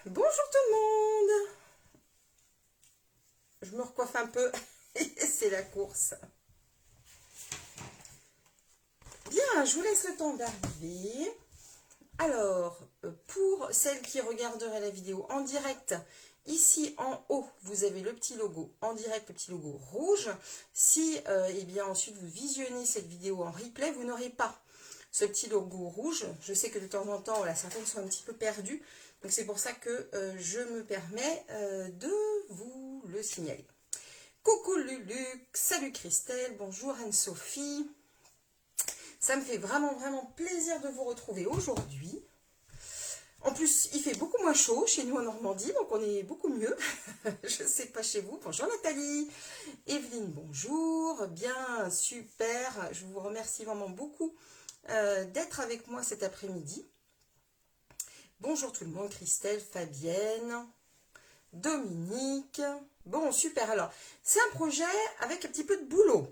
Bonjour tout le monde. Je me recoiffe un peu. C'est la course. Bien, je vous laisse le temps d'arriver. Alors, pour celles qui regarderaient la vidéo en direct, ici en haut, vous avez le petit logo en direct, le petit logo rouge. Si, eh bien, ensuite vous visionnez cette vidéo en replay, vous n'aurez pas ce petit logo rouge. Je sais que de temps en temps, voilà, certaines sont un petit peu perdues. Donc c'est pour ça que je me permets de vous le signaler. Coucou Lulu, salut Christelle, bonjour Anne-Sophie. Ça me fait vraiment plaisir de vous retrouver aujourd'hui. En plus, il fait beaucoup moins chaud chez nous en Normandie, donc on est beaucoup mieux. Je ne sais pas chez vous. Bonjour Nathalie. Evelyne, bonjour. Bien, super. Je vous remercie vraiment beaucoup d'être avec moi cet après-midi. Bonjour tout le monde, Christelle, Fabienne, Dominique. Bon, super. Alors, c'est un projet avec un petit peu de boulot.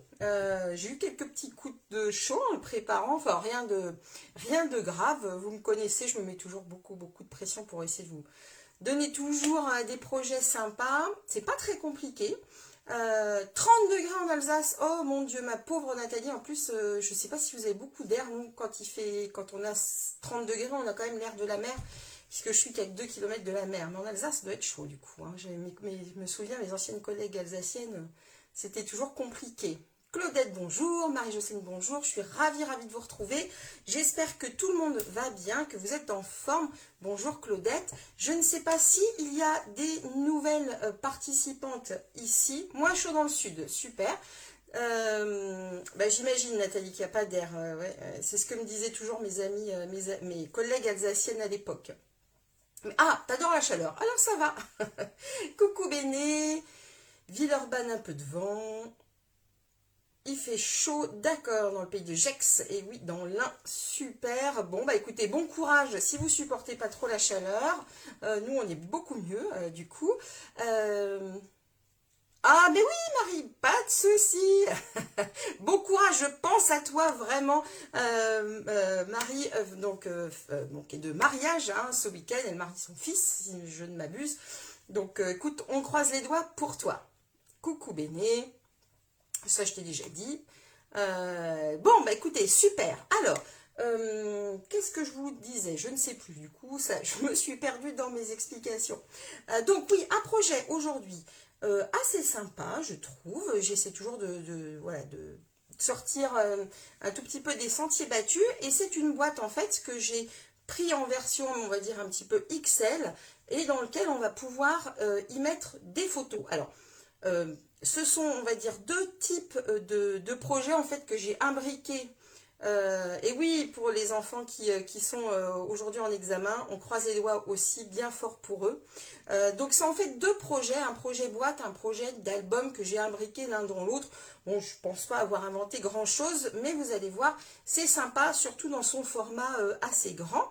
J'ai eu quelques petits coups de chaud en le préparant. Enfin, rien de grave. Vous me connaissez, je me mets toujours beaucoup de pression pour essayer de vous donner toujours des projets sympas. C'est pas très compliqué. 30 degrés en Alsace. Oh mon Dieu, ma pauvre Nathalie. En plus, je sais pas si vous avez beaucoup d'air. Nous, quand on a 30 degrés, on a quand même l'air de la mer. Puisque je suis qu'à 2 km de la mer. Mais en Alsace, ça doit être chaud du coup. Hein. Je me souviens, mes anciennes collègues alsaciennes, c'était toujours compliqué. Claudette, bonjour. Marie-Jocelyne, bonjour. Je suis ravie de vous retrouver. J'espère que tout le monde va bien, que vous êtes en forme. Bonjour Claudette. Je ne sais pas si il y a des nouvelles participantes ici. Moins chaud dans le sud, super. J'imagine Nathalie qu'il n'y a pas d'air. Ouais, c'est ce que me disaient toujours mes amis, mes collègues alsaciennes à l'époque. Ah, t'adores la chaleur, alors ça va. Coucou Béné, Villeurbanne, un peu de vent. Il fait chaud, d'accord, dans le pays de Gex, et oui, dans l'Ain, super. Bon, bah écoutez, bon courage si vous supportez pas trop la chaleur. Nous, on est beaucoup mieux, du coup. Ah, mais oui, Marie, pas de souci. Bon courage, je pense à toi vraiment. Marie, donc, est de mariage hein, ce week-end. Elle marie son fils, si je ne m'abuse. Donc, écoute, on croise les doigts pour toi. Coucou Béné. Ça, je t'ai déjà dit. Bon, bah écoutez, super. Alors, qu'est-ce que je vous disais? Je ne sais plus du coup, ça, je me suis perdue dans mes explications. Donc oui, un projet aujourd'hui assez sympa, je trouve. J'essaie toujours voilà, de sortir un tout petit peu des sentiers battus. Et c'est une boîte en fait que j'ai pris en version, on va dire, un petit peu XL et dans lequel on va pouvoir y mettre des photos. Alors, ce sont, on va dire, deux types de projets en fait que j'ai imbriqués. Et oui, pour les enfants qui sont aujourd'hui en examen, on croise les doigts aussi bien fort pour eux. Donc c'est en fait deux projets, un projet boîte, un projet d'album que j'ai imbriqué l'un dans l'autre. Bon, je pense pas avoir inventé grand chose, mais vous allez voir, c'est sympa, surtout dans son format assez grand.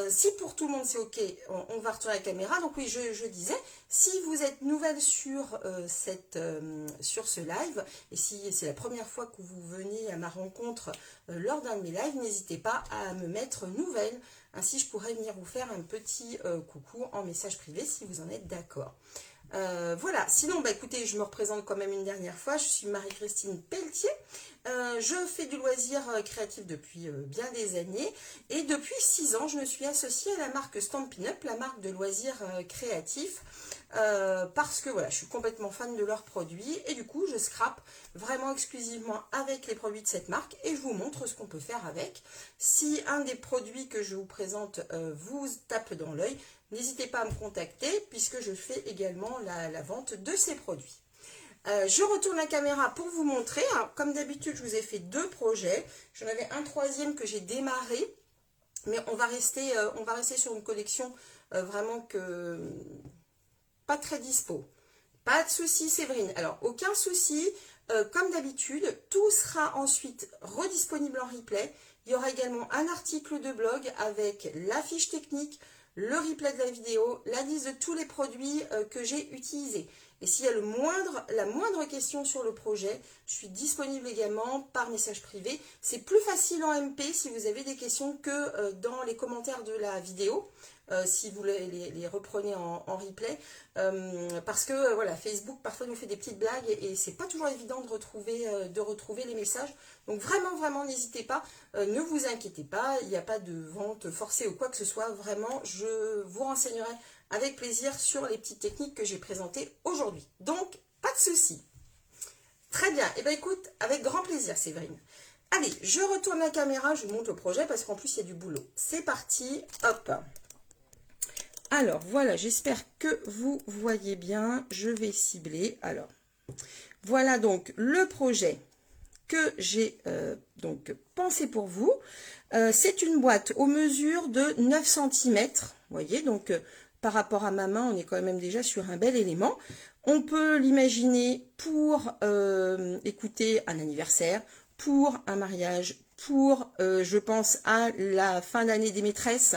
Si pour tout le monde c'est ok, on va retourner la caméra. Donc oui, je disais, si vous êtes nouvelle sur ce live, et si c'est la première fois que vous venez à ma rencontre lors d'un de mes lives, n'hésitez pas à me mettre nouvelle. Ainsi, je pourrais venir vous faire un petit coucou en message privé si vous en êtes d'accord. Voilà, sinon, bah, écoutez, je me représente quand même une dernière fois. Je suis Marie-Christine Pelletier. Je fais du loisir créatif depuis bien des années. Et depuis 6 ans, je me suis associée à la marque Stampin' Up, la marque de loisirs créatifs. Parce que voilà, je suis complètement fan de leurs produits. Et du coup, je scrape vraiment exclusivement avec les produits de cette marque. Et je vous montre ce qu'on peut faire avec. Si un des produits que je vous présente vous tape dans l'œil, n'hésitez pas à me contacter puisque je fais également la vente de ces produits. Je retourne la caméra pour vous montrer. Alors, comme d'habitude, je vous ai fait deux projets. J'en avais un troisième que j'ai démarré, mais on va rester sur une collection vraiment pas très dispo. Pas de souci, Séverine. Alors, aucun souci. Comme d'habitude, tout sera ensuite redisponible en replay. Il y aura également un article de blog avec la fiche technique, le replay de la vidéo, la liste de tous les produits que j'ai utilisés. Et s'il y a la moindre question sur le projet, je suis disponible également par message privé. C'est plus facile en MP si vous avez des questions que dans les commentaires de la vidéo. Si vous les reprenez en replay, parce que voilà, Facebook parfois nous fait des petites blagues et c'est pas toujours évident de retrouver les messages. Donc vraiment n'hésitez pas, ne vous inquiétez pas, il n'y a pas de vente forcée ou quoi que ce soit. Vraiment, je vous renseignerai avec plaisir sur les petites techniques que j'ai présentées aujourd'hui. Donc pas de souci. Très bien, et bien écoute, avec grand plaisir Séverine. Allez, je retourne la caméra, je vous montre le projet parce qu'en plus il y a du boulot. C'est parti, hop. Alors voilà, j'espère que vous voyez bien, je vais cibler. Alors, voilà donc le projet que j'ai donc pensé pour vous. C'est une boîte aux mesures de 9 cm, vous voyez, donc par rapport à ma main, on est quand même déjà sur un bel élément. On peut l'imaginer pour écouter un anniversaire, pour un mariage, pour, je pense, à la fin d'année des maîtresses.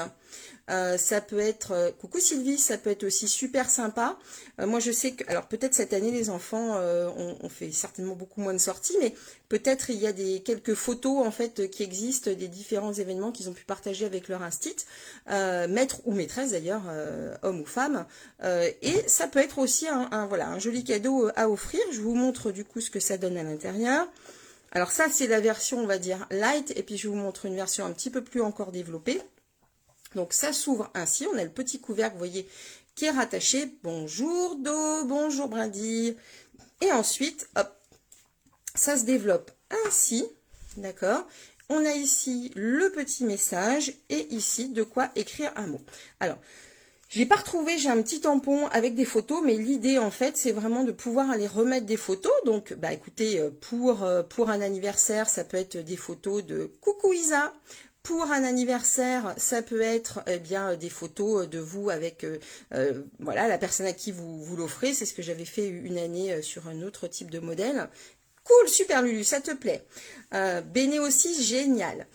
Ça peut être, coucou Sylvie, ça peut être aussi super sympa. Moi je sais que, alors peut-être cette année les enfants ont fait certainement beaucoup moins de sorties, mais peut-être il y a quelques photos en fait qui existent des différents événements qu'ils ont pu partager avec leur instit, maître ou maîtresse d'ailleurs, homme ou femme, et ça peut être aussi voilà, un joli cadeau à offrir. Je vous montre du coup ce que ça donne à l'intérieur. Alors ça c'est la version on va dire light, et puis je vous montre une version un petit peu plus encore développée. Donc ça s'ouvre ainsi, on a le petit couvercle, vous voyez, qui est rattaché. Bonjour Do, bonjour Brindille. Et ensuite, hop, ça se développe ainsi, d'accord. On a ici le petit message et ici de quoi écrire un mot. Alors, j'ai pas retrouvé, j'ai un petit tampon avec des photos, mais l'idée en fait, c'est vraiment de pouvoir aller remettre des photos. Donc, bah écoutez, pour un anniversaire, ça peut être des photos de coucou Isa. Pour un anniversaire, ça peut être eh bien des photos de vous avec voilà la personne à qui vous l'offrez. C'est ce que j'avais fait une année sur un autre type de modèle. Cool, super Lulu, ça te plaît. Béné aussi, génial.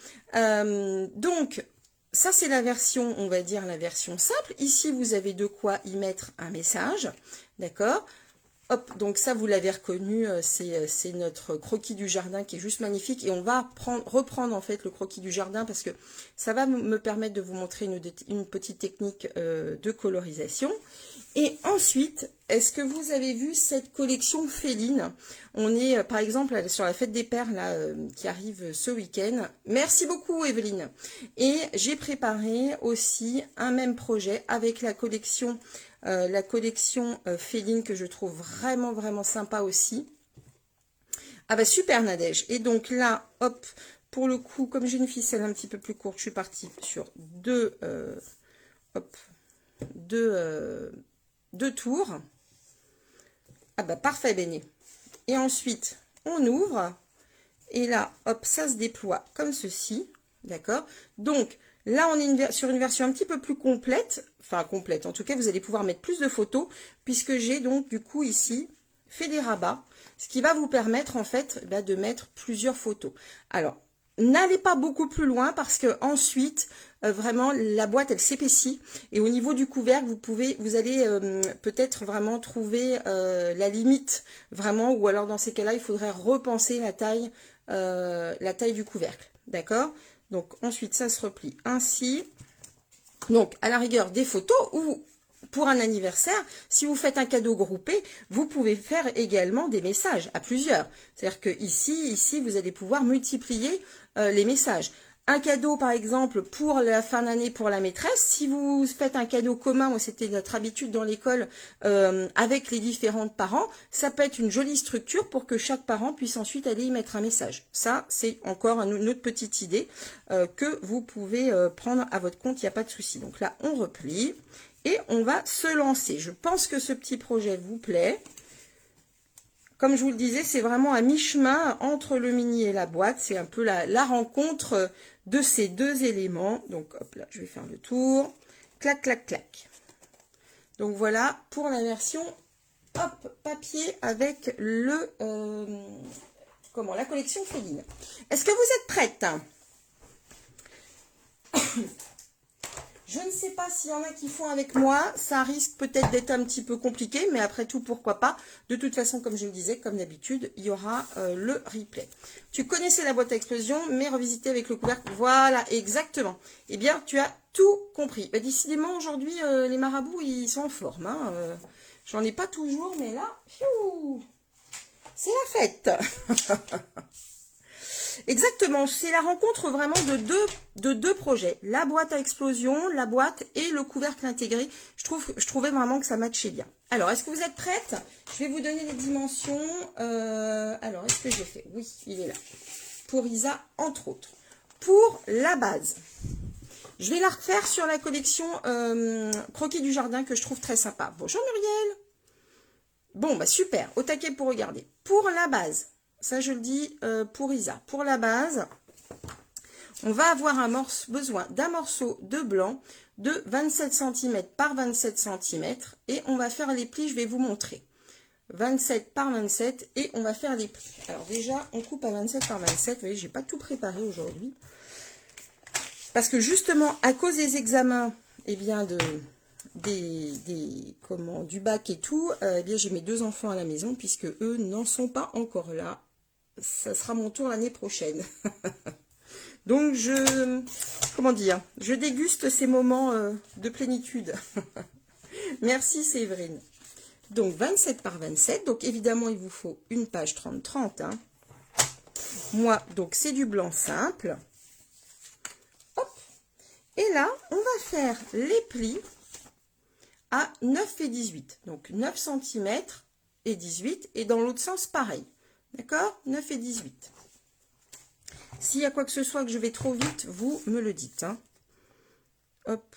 Donc, ça c'est la version, on va dire la version simple. Ici, vous avez de quoi y mettre un message, d'accord ? Hop, donc ça vous l'avez reconnu, c'est notre croquis du jardin qui est juste magnifique, et on va reprendre en fait le croquis du jardin parce que ça va me permettre de vous montrer une petite technique de colorisation. Et ensuite, est-ce que vous avez vu cette collection féline? On est par exemple sur la fête des pères là, qui arrive ce week-end. Merci beaucoup Evelyne. Et j'ai préparé aussi un même projet avec la collection féline que je trouve vraiment sympa aussi. Ah bah super Nadège. Et donc là, hop, pour le coup, comme j'ai une ficelle un petit peu plus courte, je suis partie sur deux tours. Ah bah parfait Béné. Et ensuite, on ouvre. Et là, hop, ça se déploie comme ceci. D'accord? Donc, là, on est sur une version un petit peu plus complète. Enfin, complète. En tout cas, vous allez pouvoir mettre plus de photos. Puisque j'ai donc, du coup, ici, fait des rabats. Ce qui va vous permettre, en fait, de mettre plusieurs photos. Alors, n'allez pas beaucoup plus loin parce que ensuite, vraiment, la boîte, elle s'épaissit. Et au niveau du couvercle, vous allez peut-être vraiment trouver la limite, vraiment. Ou alors, dans ces cas-là, il faudrait repenser la taille du couvercle. D'accord? Donc, ensuite, ça se replie ainsi. Donc, à la rigueur, des photos ou pour un anniversaire, si vous faites un cadeau groupé, vous pouvez faire également des messages à plusieurs. C'est-à-dire que ici, vous allez pouvoir multiplier les messages. Un cadeau, par exemple, pour la fin d'année pour la maîtresse. Si vous faites un cadeau commun, moi c'était notre habitude dans l'école avec les différents parents, ça peut être une jolie structure pour que chaque parent puisse ensuite aller y mettre un message. Ça, c'est encore une autre petite idée que vous pouvez prendre à votre compte, il n'y a pas de souci. Donc là, on replie et on va se lancer. Je pense que ce petit projet vous plaît. Comme je vous le disais, c'est vraiment à mi-chemin entre le mini et la boîte. C'est un peu la rencontre de ces deux éléments. Donc, hop là, je vais faire le tour. Clac, clac, clac. Donc, voilà pour la version hop, papier avec la collection féline. Est-ce que vous êtes prête? Je ne sais pas s'il y en a qui font avec moi. Ça risque peut-être d'être un petit peu compliqué, mais après tout, pourquoi pas. De toute façon, comme je le disais, comme d'habitude, il y aura le replay. Tu connaissais la boîte à explosion, mais revisiter avec le couvercle. Voilà, exactement. Eh bien, tu as tout compris. Bah, décidément, aujourd'hui, les marabouts, ils sont en forme. Hein. J'en ai pas toujours, mais là, c'est la fête. Exactement, c'est la rencontre vraiment de deux projets. La boîte à explosion, la boîte et le couvercle intégré. Je trouvais vraiment que ça matchait bien. Alors, est-ce que vous êtes prêtes? Je vais vous donner les dimensions. Alors, est-ce que j'ai fait? Oui, il est là. Pour Isa, entre autres. Pour la base, je vais la refaire sur la collection Croquis du Jardin que je trouve très sympa. Bonjour Muriel. Bon, bah super, au taquet pour regarder. Pour la base, ça je le dis pour Isa. Pour la base, on va avoir besoin d'un morceau de blanc de 27 cm par 27 cm. Et on va faire les plis, je vais vous montrer. 27 par 27 et on va faire les plis. Alors déjà, on coupe à 27 par 27. Vous voyez, j'ai pas tout préparé aujourd'hui. Parce que justement, à cause des examens, eh bien du bac et tout, eh bien j'ai mes deux enfants à la maison puisque eux n'en sont pas encore là. Ça sera mon tour l'année prochaine. Donc je déguste ces moments de plénitude. Merci Séverine. Donc 27 par 27, donc évidemment il vous faut une page 30-30. Hein. Moi, donc c'est du blanc simple. Hop. Et là, on va faire les plis à 9 et 18. Donc 9 cm et 18. Et dans l'autre sens, pareil. D'accord? 9 et 18. S'il y a quoi que ce soit que je vais trop vite, vous me le dites. Hein. Hop.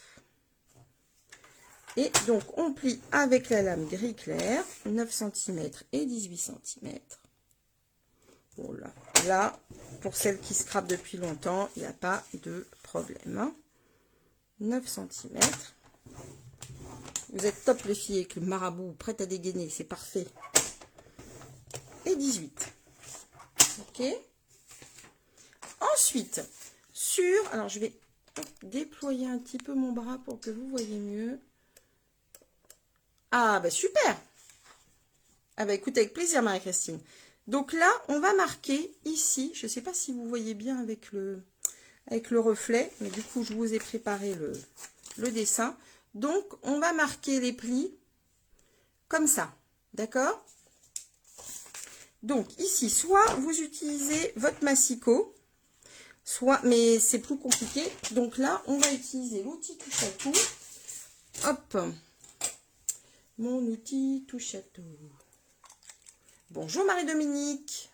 Et donc, on plie avec la lame gris clair. 9 cm et 18 cm. Voilà. Là, pour celles qui scrapent depuis longtemps, il n'y a pas de problème. Hein. 9 cm. Vous êtes top les filles avec le marabout, prête à dégainer, c'est parfait. Et 18. Ok. Ensuite, alors je vais déployer un petit peu mon bras pour que vous voyez mieux. Ah bah super. Ah bah écoute, avec plaisir Marie-Christine. Donc là, on va marquer ici, je ne sais pas si vous voyez bien avec le reflet, mais du coup je vous ai préparé le dessin. Donc, on va marquer les plis comme ça, d'accord? Donc, ici, soit vous utilisez votre massicot, soit, mais c'est plus compliqué. Donc là, on va utiliser l'outil touche à tout. Hop, mon outil touche à tout. Bonjour Marie-Dominique.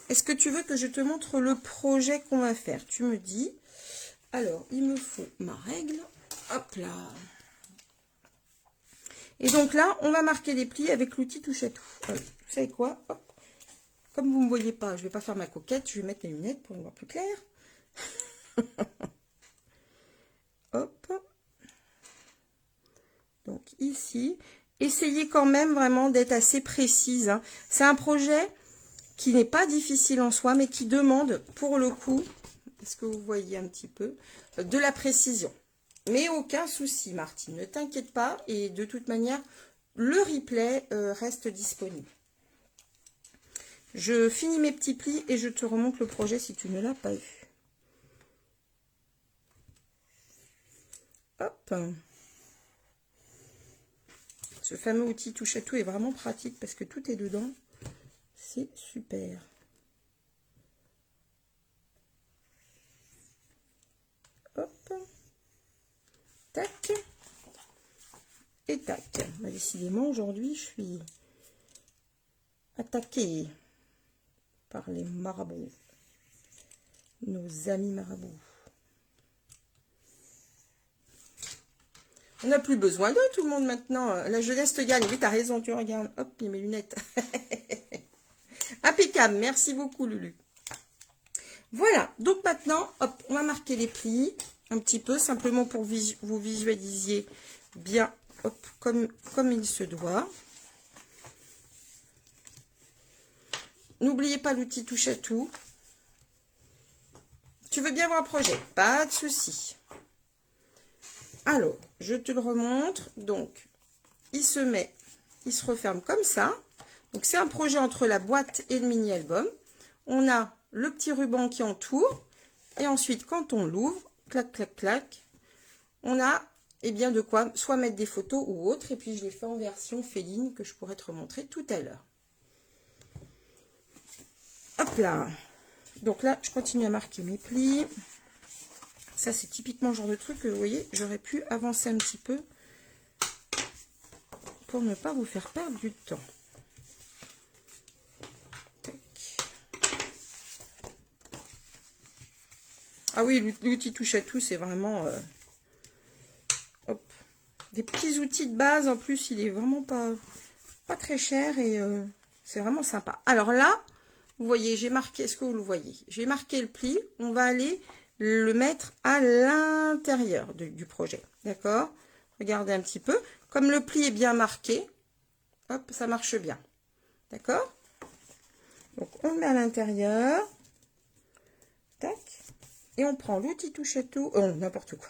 Est-ce que tu veux que je te montre le projet qu'on va faire? Tu me dis. Alors, il me faut ma règle. Hop là. Et donc là, on va marquer les plis avec l'outil touche à tout. Vous savez quoi? Hop. Comme vous ne me voyez pas, je ne vais pas faire ma coquette. Je vais mettre mes lunettes pour voir plus clair. Hop. Donc ici, essayez quand même vraiment d'être assez précise. Hein. C'est un projet qui n'est pas difficile en soi, mais qui demande pour le coup, est-ce que vous voyez un petit peu, de la précision. Mais aucun souci, Martine, ne t'inquiète pas. Et de toute manière, le replay reste disponible. Je finis mes petits plis et je te remonte le projet si tu ne l'as pas vu. Hop. Ce fameux outil touche à tout est vraiment pratique parce que tout est dedans. C'est super. Hop. Tac. Et tac. Bah, décidément, aujourd'hui, je suis attaquée par les marabouts. Nos amis marabouts. On n'a plus besoin d'eux, tout le monde, maintenant. La jeunesse te gagne. Oui, t'as raison, tu regardes. Hop, il y a mes lunettes. Impeccable. Merci beaucoup, Lulu. Voilà. Donc, maintenant, hop, on va marquer les plis un petit peu, simplement pour vous visualisiez bien, hop, comme il se doit. N'oubliez pas l'outil touche à tout. Tu veux bien voir un projet? Pas de souci. Alors, je te le remontre. Donc, il se referme comme ça. Donc, c'est un projet entre la boîte et le mini-album. On a le petit ruban qui entoure. Et ensuite, quand on l'ouvre, clac, clac, clac, on a bien de quoi soit mettre des photos ou autre. Et puis, je l'ai fait en version féline que je pourrais te remontrer tout à l'heure. Hop là. Donc là, je continue à marquer mes plis. Ça, c'est typiquement le genre de truc que, vous voyez, j'aurais pu avancer un petit peu pour ne pas vous faire perdre du temps. Tac. Ah oui, l'outil touche à tout, c'est vraiment... hop, des petits outils de base. En plus, il est vraiment pas très cher et c'est vraiment sympa. Alors là, vous voyez, j'ai marqué, est-ce que vous le voyez? J'ai marqué le pli. On va aller le mettre à l'intérieur du projet. D'accord? Regardez un petit peu. Comme le pli est bien marqué, hop, ça marche bien. D'accord? Donc, on le met à l'intérieur. Tac. Et on prend l'outil touche à tout. Oh, n'importe quoi.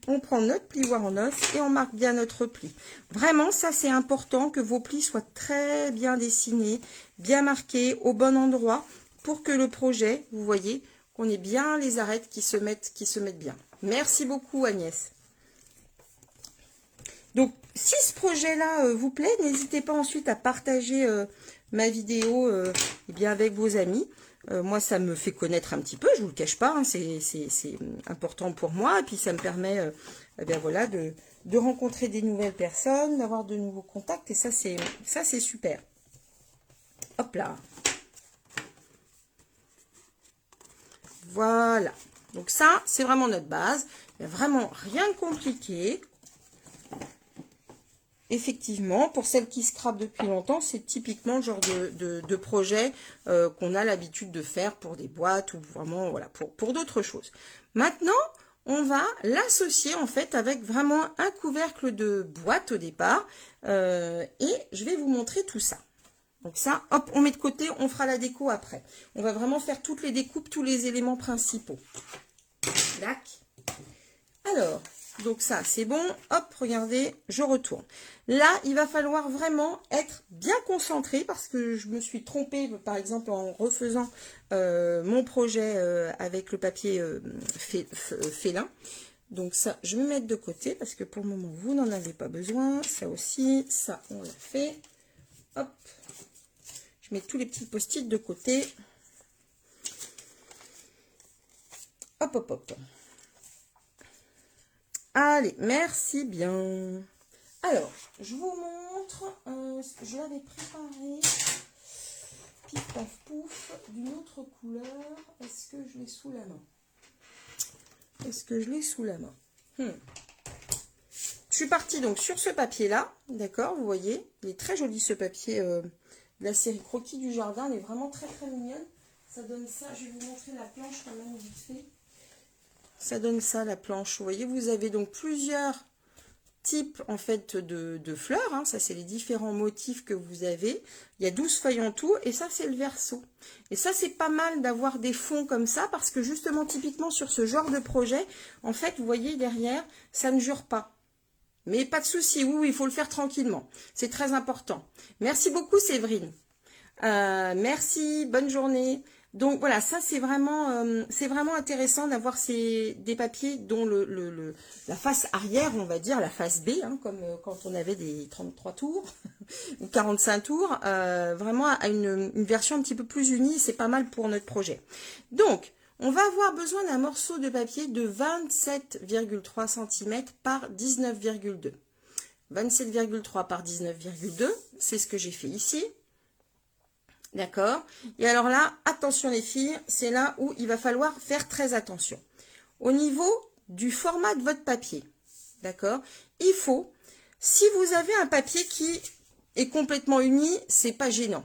On prend notre plioir en os et on marque bien notre pli. Vraiment, ça, c'est important que vos plis soient très bien dessinés, bien marqués, au bon endroit, pour que le projet, vous voyez, qu'on ait bien les arêtes qui se mettent bien. Merci beaucoup, Agnès. Donc, si ce projet-là vous plaît, n'hésitez pas ensuite à partager ma vidéo bien avec vos amis. Moi, ça me fait connaître un petit peu, je vous le cache pas, hein, c'est important pour moi. Et puis, ça me permet voilà, de rencontrer des nouvelles personnes, d'avoir de nouveaux contacts. Et ça, c'est super. Hop là. Voilà. Donc ça, c'est vraiment notre base. Il n'y a vraiment rien de compliqué. Effectivement, pour celles qui scrapent depuis longtemps, c'est typiquement le genre de projet qu'on a l'habitude de faire pour des boîtes ou vraiment voilà pour d'autres choses. Maintenant, on va l'associer en fait avec vraiment un couvercle de boîte au départ et je vais vous montrer tout ça. Donc ça, hop, on met de côté, on fera la déco après. On va vraiment faire toutes les découpes, tous les éléments principaux. Tac. Alors, donc ça, c'est bon. Hop, regardez, je retourne. Là, il va falloir vraiment être bien concentré parce que je me suis trompée, par exemple, en refaisant mon projet avec le papier félin. Donc ça, je vais mettre de côté parce que pour le moment, vous n'en avez pas besoin. Ça aussi, ça, on l'a fait. Hop. Je mets tous les petits post-it de côté. Hop, hop, hop. Allez, merci bien. Alors, je vous montre, je l'avais préparé, pif paf pouf, d'une autre couleur. Est-ce que je l'ai sous la main? Est-ce que je l'ai sous la main? Je suis partie donc sur ce papier-là, d'accord, vous voyez, il est très joli ce papier de la série Croquis du Jardin, elle est vraiment très très mignonne. Ça donne ça, je vais vous montrer la planche quand même vite fait. Ça donne ça, la planche. Vous voyez, vous avez donc plusieurs types en fait de fleurs. Hein. Ça, c'est les différents motifs que vous avez. Il y a 12 feuilles en tout et ça, c'est le verso. Et ça, c'est pas mal d'avoir des fonds comme ça parce que justement, typiquement sur ce genre de projet, en fait, vous voyez derrière, ça ne jure pas. Mais pas de souci, oui, il faut le faire tranquillement. C'est très important. Merci beaucoup, Séverine. Merci, bonne journée. Donc voilà, ça c'est vraiment intéressant d'avoir des papiers dont la face arrière, on va dire, la face B, hein, comme quand on avait des 33 tours ou 45 tours, vraiment à une version un petit peu plus unie, c'est pas mal pour notre projet. Donc, on va avoir besoin d'un morceau de papier de 27,3 cm par 19,2. 27,3 par 19,2, c'est ce que j'ai fait ici. D'accord? Et alors là, attention les filles, c'est là où il va falloir faire très attention. Au niveau du format de votre papier, d'accord? Il faut, si vous avez un papier qui est complètement uni, c'est pas gênant.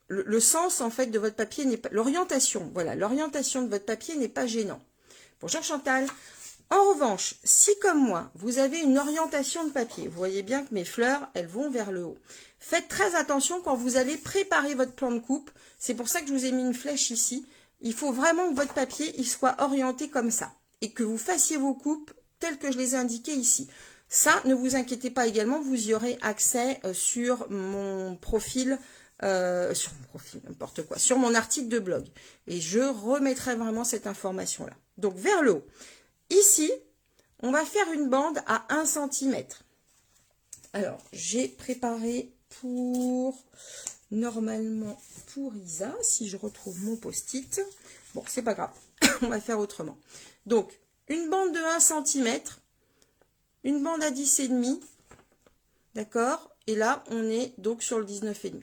Le sens, en fait, de votre papier n'est pas... L'orientation, voilà, l'orientation de votre papier n'est pas gênant. Bonjour Chantal. En revanche, si comme moi, vous avez une orientation de papier, vous voyez bien que mes fleurs, elles vont vers le haut. Faites très attention quand vous allez préparer votre plan de coupe. C'est pour ça que je vous ai mis une flèche ici. Il faut vraiment que votre papier il soit orienté comme ça. Et que vous fassiez vos coupes tels que je les ai indiqués ici. Ça, ne vous inquiétez pas également, vous y aurez accès sur mon profil, n'importe quoi, sur mon article de blog. Et je remettrai vraiment cette information-là. Donc, vers le haut. Ici, on va faire une bande à 1 cm. Alors, j'ai préparé pour, normalement, pour Isa, si je retrouve mon post-it. Bon, c'est pas grave, on va faire autrement. Donc, une bande de 1 cm, une bande à 10,5, d'accord? Et là, on est donc sur le 19,5.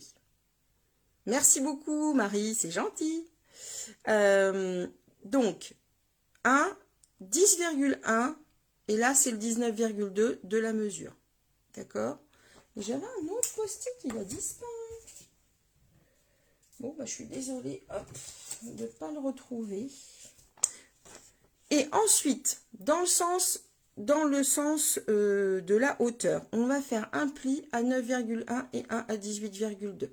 Merci beaucoup, Marie, c'est gentil. Donc, 1, 10,1, et là, c'est le 19,2 de la mesure. D'accord? J'avais un autre post-it, il a disparu. Bon, bah, je suis désolée, hop, de ne pas le retrouver. Et ensuite, dans le sens de la hauteur, on va faire un pli à 9,1 et un à 18,2.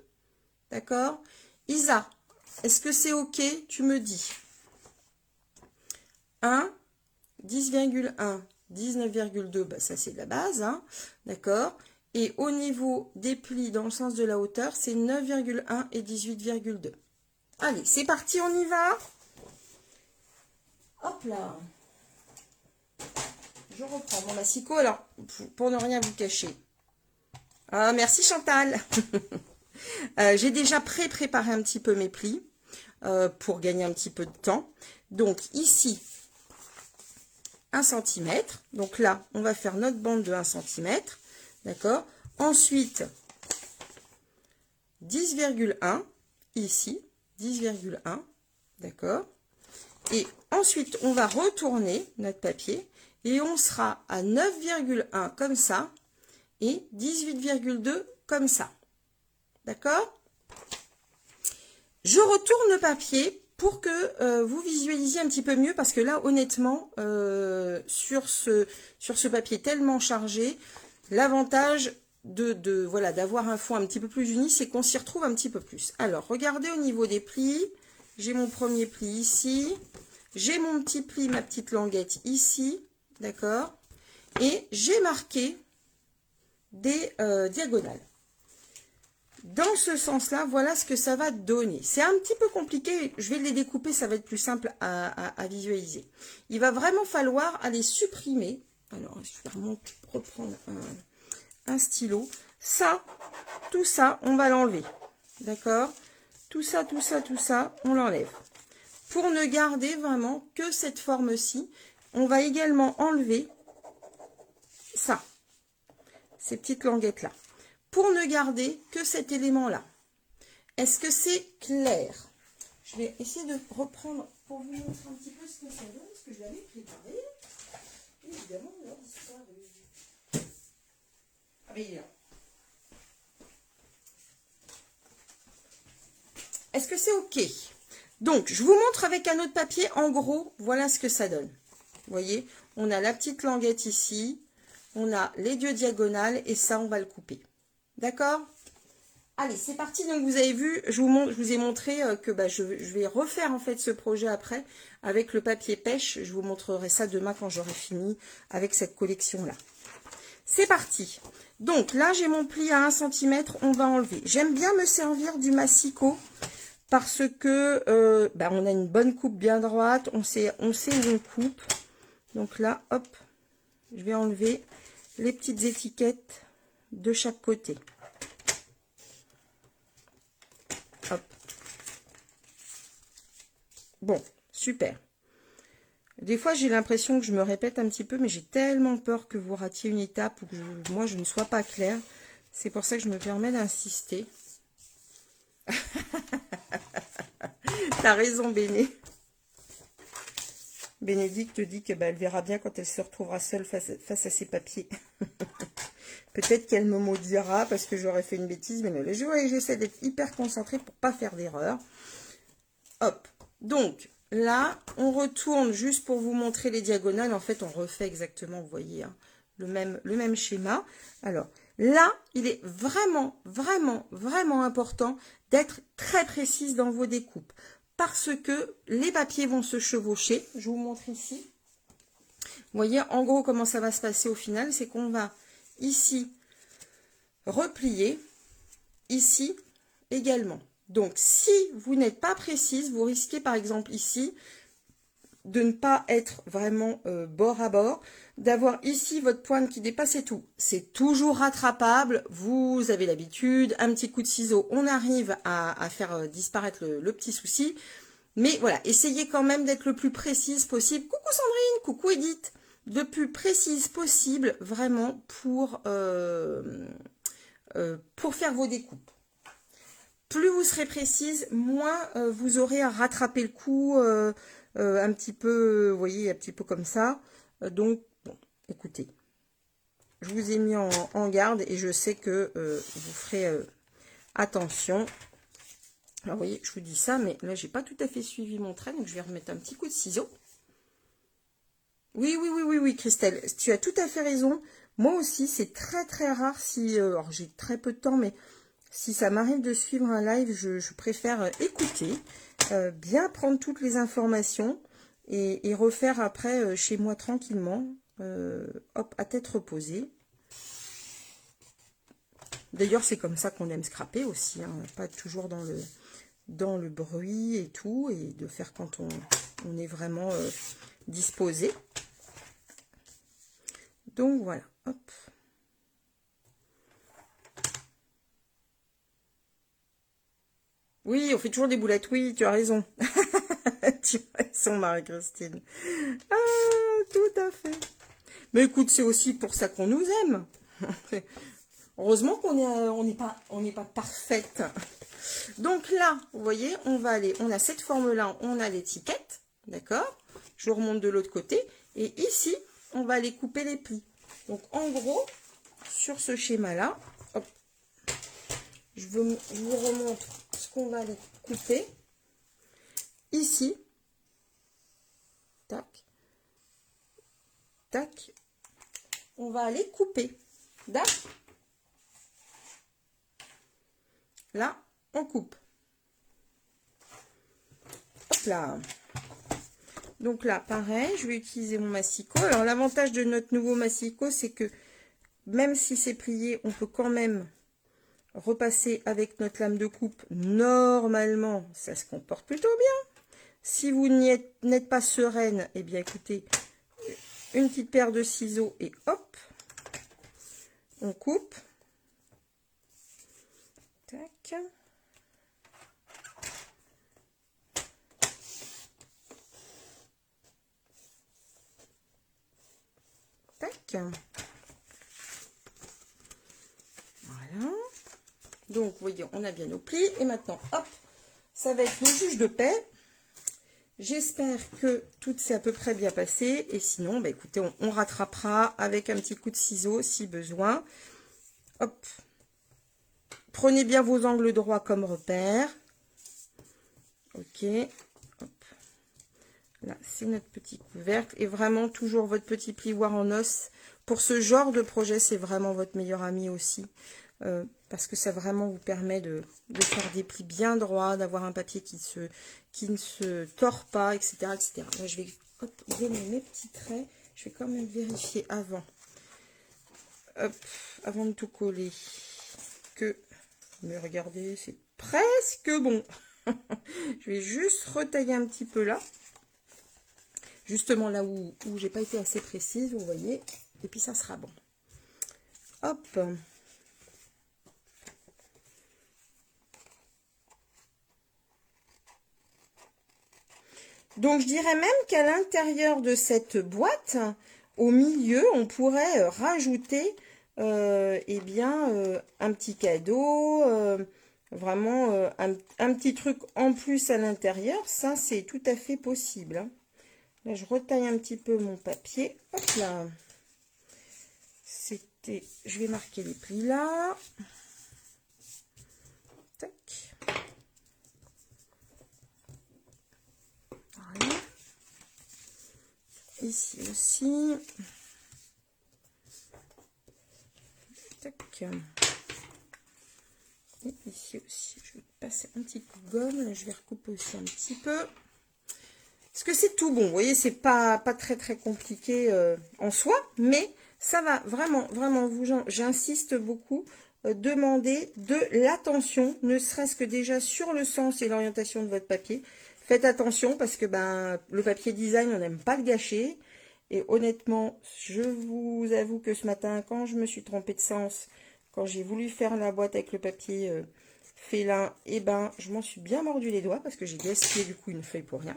D'accord? Isa, est-ce que c'est OK? Tu me dis. 1, 10,1, 19,2, bah ça c'est de la base, hein, d'accord? Et au niveau des plis dans le sens de la hauteur, c'est 9,1 et 18,2. Allez, c'est parti, on y va. Hop là. Je reprends mon massicot, alors, pour ne rien vous cacher. Ah, merci Chantal. J'ai déjà préparé un petit peu mes plis pour gagner un petit peu de temps. Donc ici, 1 cm. Donc là, on va faire notre bande de 1 cm. D'accord? Ensuite, 10,1 ici, 10,1. D'accord? Et ensuite, on va retourner notre papier et on sera à 9,1 comme ça et 18,2 comme ça. D'accord? Je retourne le papier pour que vous visualisiez un petit peu mieux, parce que là, honnêtement, sur ce papier tellement chargé, l'avantage voilà, d'avoir un fond un petit peu plus uni, c'est qu'on s'y retrouve un petit peu plus. Alors, regardez au niveau des plis, j'ai mon premier pli ici, j'ai mon petit pli, ma petite languette ici, d'accord? Et j'ai marqué des diagonales. Dans ce sens-là, voilà ce que ça va donner. C'est un petit peu compliqué, je vais les découper, ça va être plus simple à visualiser. Il va vraiment falloir aller supprimer. Alors, je vais reprendre un stylo. Ça, tout ça, on va l'enlever. D'accord? Tout ça, on l'enlève. Pour ne garder vraiment que cette forme-ci, on va également enlever ça, ces petites languettes-là, pour ne garder que cet élément-là. Est-ce que c'est clair? Je vais essayer de reprendre pour vous montrer un petit peu ce que ça donne, parce que je l'avais préparé. Évidemment, il a disparu. Ah, mais il est là. Est-ce que c'est OK? Donc, je vous montre avec un autre papier. En gros, voilà ce que ça donne. Vous voyez, on a la petite languette ici. On a les deux diagonales et ça, on va le couper. D'accord? Allez, c'est parti. Donc, vous avez vu, je vous ai montré que je vais refaire en fait ce projet après avec le papier pêche. Je vous montrerai ça demain quand j'aurai fini avec cette collection-là. C'est parti. Donc, là, j'ai mon pli à 1 cm. On va enlever. J'aime bien me servir du massicot parce que on a une bonne coupe bien droite. On sait où on coupe. Donc là, hop, je vais enlever les petites étiquettes de chaque côté. Hop. Bon, super. Des fois, j'ai l'impression que je me répète un petit peu, mais j'ai tellement peur que vous ratiez une étape ou que moi, je ne sois pas claire. C'est pour ça que je me permets d'insister. T'as raison, Béné. Bénédicte dit que elle verra bien quand elle se retrouvera seule face à ses papiers. Peut-être qu'elle me maudira parce que j'aurais fait une bêtise, mais le jour où j'essaie d'être hyper concentrée pour pas faire d'erreur. Hop. Donc, là, on retourne juste pour vous montrer les diagonales. En fait, on refait exactement, vous voyez, hein, le même schéma. Alors, là, il est vraiment, vraiment, vraiment important d'être très précise dans vos découpes. Parce que les papiers vont se chevaucher. Je vous montre ici. voyez, en gros, comment ça va se passer au final, c'est qu'on va ici replier, ici également. Donc, si vous n'êtes pas précise, vous risquez par exemple ici de ne pas être vraiment bord à bord, d'avoir ici votre pointe qui dépasse et tout. C'est toujours rattrapable, vous avez l'habitude, un petit coup de ciseau, on arrive à faire disparaître le petit souci. Mais voilà, essayez quand même d'être le plus précise possible. Coucou Sandrine, coucou Edith, le plus précise possible vraiment pour faire vos découpes. Plus vous serez précise, moins vous aurez à rattraper le coup un petit peu, vous voyez, un petit peu comme ça. Donc, bon, écoutez, je vous ai mis en garde et je sais que vous ferez attention. Alors, vous voyez, je vous dis ça, mais là, j'ai pas tout à fait suivi mon trait, donc je vais remettre un petit coup de ciseau. Oui, Christelle, tu as tout à fait raison. Moi aussi, c'est très, très rare si... alors, j'ai très peu de temps, mais si ça m'arrive de suivre un live, je préfère écouter, bien prendre toutes les informations et refaire après chez moi tranquillement, hop, à tête reposée. D'ailleurs, c'est comme ça qu'on aime scraper aussi, hein, pas toujours dans le bruit et tout, et de faire quand on est vraiment disposé. Donc voilà, hop. Oui, on fait toujours des boulettes, oui, tu as raison. Tu as raison, Marie-Christine. Ah, tout à fait. Mais écoute, c'est aussi pour ça qu'on nous aime. Heureusement qu'on n'est pas parfaite. Donc là, vous voyez, on va aller, on a cette forme-là, on a l'étiquette, d'accord? Je remonte de l'autre côté. Et ici, on va aller couper les plis. Donc en gros, sur ce schéma-là, hop, je vous remontre ce qu'on va aller couper. Ici, tac, tac, on va aller couper. D'accord? Là, on coupe. Hop là. Donc là, pareil, je vais utiliser mon massicot. Alors, l'avantage de notre nouveau massicot, c'est que même si c'est plié, on peut quand même repasser avec notre lame de coupe. Normalement, ça se comporte plutôt bien. Si vous n'êtes pas sereine, eh bien, écoutez, une petite paire de ciseaux et hop, on coupe. Tac. Tac. Voilà. Donc, vous voyez, on a bien nos plis. Et maintenant, hop, ça va être le juge de paix. J'espère que tout s'est à peu près bien passé. Et sinon, bah, écoutez, on rattrapera avec un petit coup de ciseau si besoin. Hop. Prenez bien vos angles droits comme repère. Ok. Hop. Là, c'est notre petit couvercle. Et vraiment, toujours votre petit plioir en os. Pour ce genre de projet, c'est vraiment votre meilleur ami aussi. Parce que ça vraiment vous permet de faire des plis bien droits, d'avoir un papier qui ne se tord pas, etc. etc. Là, je vais donner mes petits traits. Je vais quand même vérifier avant. Hop, avant de tout coller. Mais regardez, c'est presque bon. Je vais juste retailler un petit peu là. Justement là où j'ai pas été assez précise, vous voyez. Et puis ça sera bon. Hop. Donc, je dirais même qu'à l'intérieur de cette boîte, au milieu, on pourrait rajouter eh bien, un petit cadeau, vraiment un petit truc en plus à l'intérieur. Ça, c'est tout à fait possible. Hein. Là, je retaille un petit peu mon papier. Hop là. Je vais marquer les plis là. Tac. Voilà. Ici aussi. Tac. Et ici aussi. Je vais passer un petit coup de gomme. Là, je vais recouper aussi un petit peu. Parce que c'est tout bon. Vous voyez, c'est pas très très compliqué en soi. Mais ça va vraiment, vraiment, j'insiste beaucoup, demander de l'attention, ne serait-ce que déjà sur le sens et l'orientation de votre papier. Faites attention parce que ben, le papier design, on n'aime pas le gâcher. Et honnêtement, je vous avoue que ce matin, quand je me suis trompée de sens, quand j'ai voulu faire la boîte avec le papier félin, et ben, je m'en suis bien mordu les doigts parce que j'ai gaspillé du coup une feuille pour rien.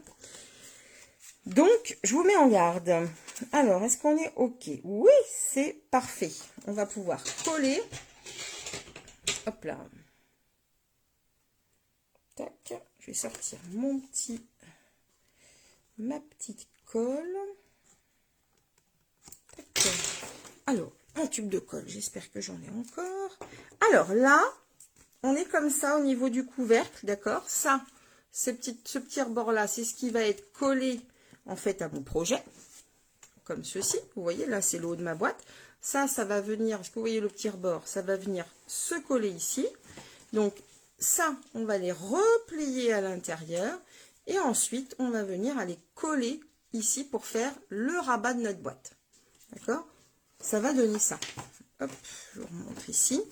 Donc, je vous mets en garde. Alors, est-ce qu'on est OK? Oui, c'est parfait. On va pouvoir coller. Hop là. Tac. Je vais sortir ma petite colle. Tac. Alors, un tube de colle. J'espère que j'en ai encore. Alors là, on est comme ça au niveau du couvercle, d'accord? Ça, ce petit rebord-là, c'est ce qui va être collé en fait à mon projet. Comme ceci. Vous voyez, là, c'est le haut de ma boîte. Ça va venir, est-ce que vous voyez le petit rebord? Ça va venir se coller ici. Donc, ça, on va les replier à l'intérieur. Et ensuite, on va venir aller coller ici pour faire le rabat de notre boîte. D'accord? Ça va donner ça. Hop, je vous remontre ici.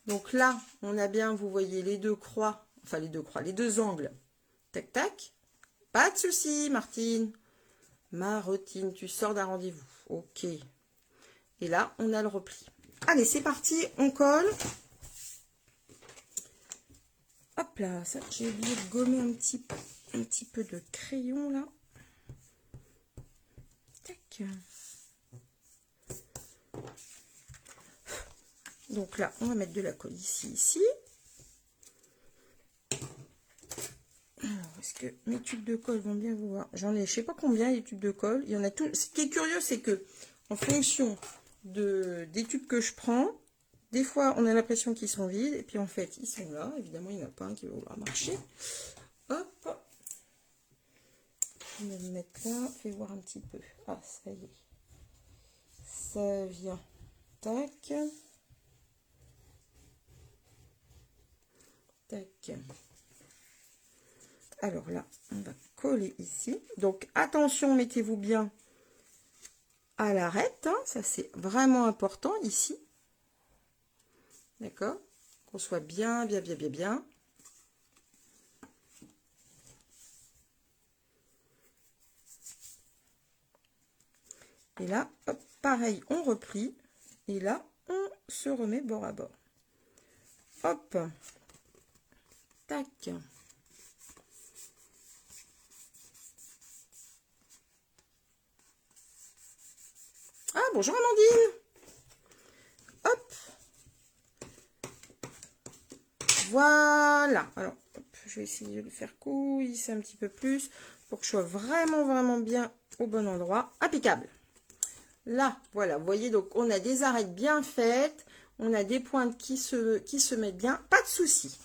Donc là, on a bien, vous voyez, les deux croix, enfin les deux angles. Tac, tac. Pas de souci, Martine. Martine, tu sors d'un rendez-vous. Ok. Et là, on a le repli. Allez, c'est parti, on colle. Hop là, ça, j'ai oublié de gommer un petit peu de crayon là. Tac. Donc là, on va mettre de la colle ici. Alors, est-ce que mes tubes de colle vont bien vous voir? J'en ai, je sais pas combien, les tubes de colle. Il y en a tout. Ce qui est curieux, c'est que en fonction des tubes que je prends, des fois, on a l'impression qu'ils sont vides. Et puis, en fait, ils sont là. Évidemment, il n'y en a pas un qui va vouloir marcher. Hop. On va le mettre là. Fais voir un petit peu. Ah, ça y est. Ça vient. Tac. Tac. Alors là, on va coller ici. Donc, attention, mettez-vous bien à l'arête. Hein. Ça, c'est vraiment important ici. D'accord? Qu'on soit bien. Et là, hop, pareil, on replie. Et là, on se remet bord à bord. Hop. Tac. Ah, bonjour Amandine. Hop. Voilà. Alors, hop, je vais essayer de le faire coulisser un petit peu plus pour que je sois vraiment bien au bon endroit. Impeccable. Là, voilà, vous voyez, donc on a des arêtes bien faites. On a des pointes qui se mettent bien. Pas de souci.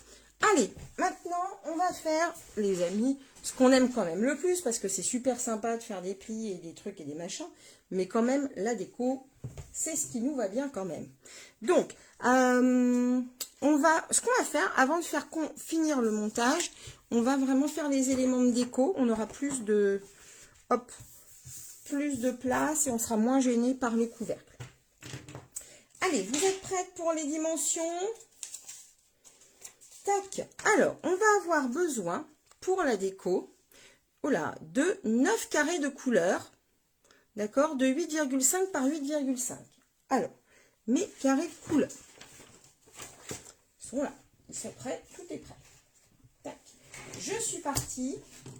Allez, maintenant, on va faire, les amis, ce qu'on aime quand même le plus, parce que c'est super sympa de faire des plis et des trucs et des machins, mais quand même, la déco, c'est ce qui nous va bien quand même. Donc, ce qu'on va faire, avant de finir le montage, on va vraiment faire les éléments de déco. On aura plus de place et on sera moins gêné par le couvercle. Allez, vous êtes prêtes pour les dimensions ? Tac. Alors, on va avoir besoin, pour la déco, de 9 carrés de couleur, d'accord, de 8,5 par 8,5. Alors, mes carrés de couleur sont là. Ils sont prêts, tout est prêt. Tac. Je suis partie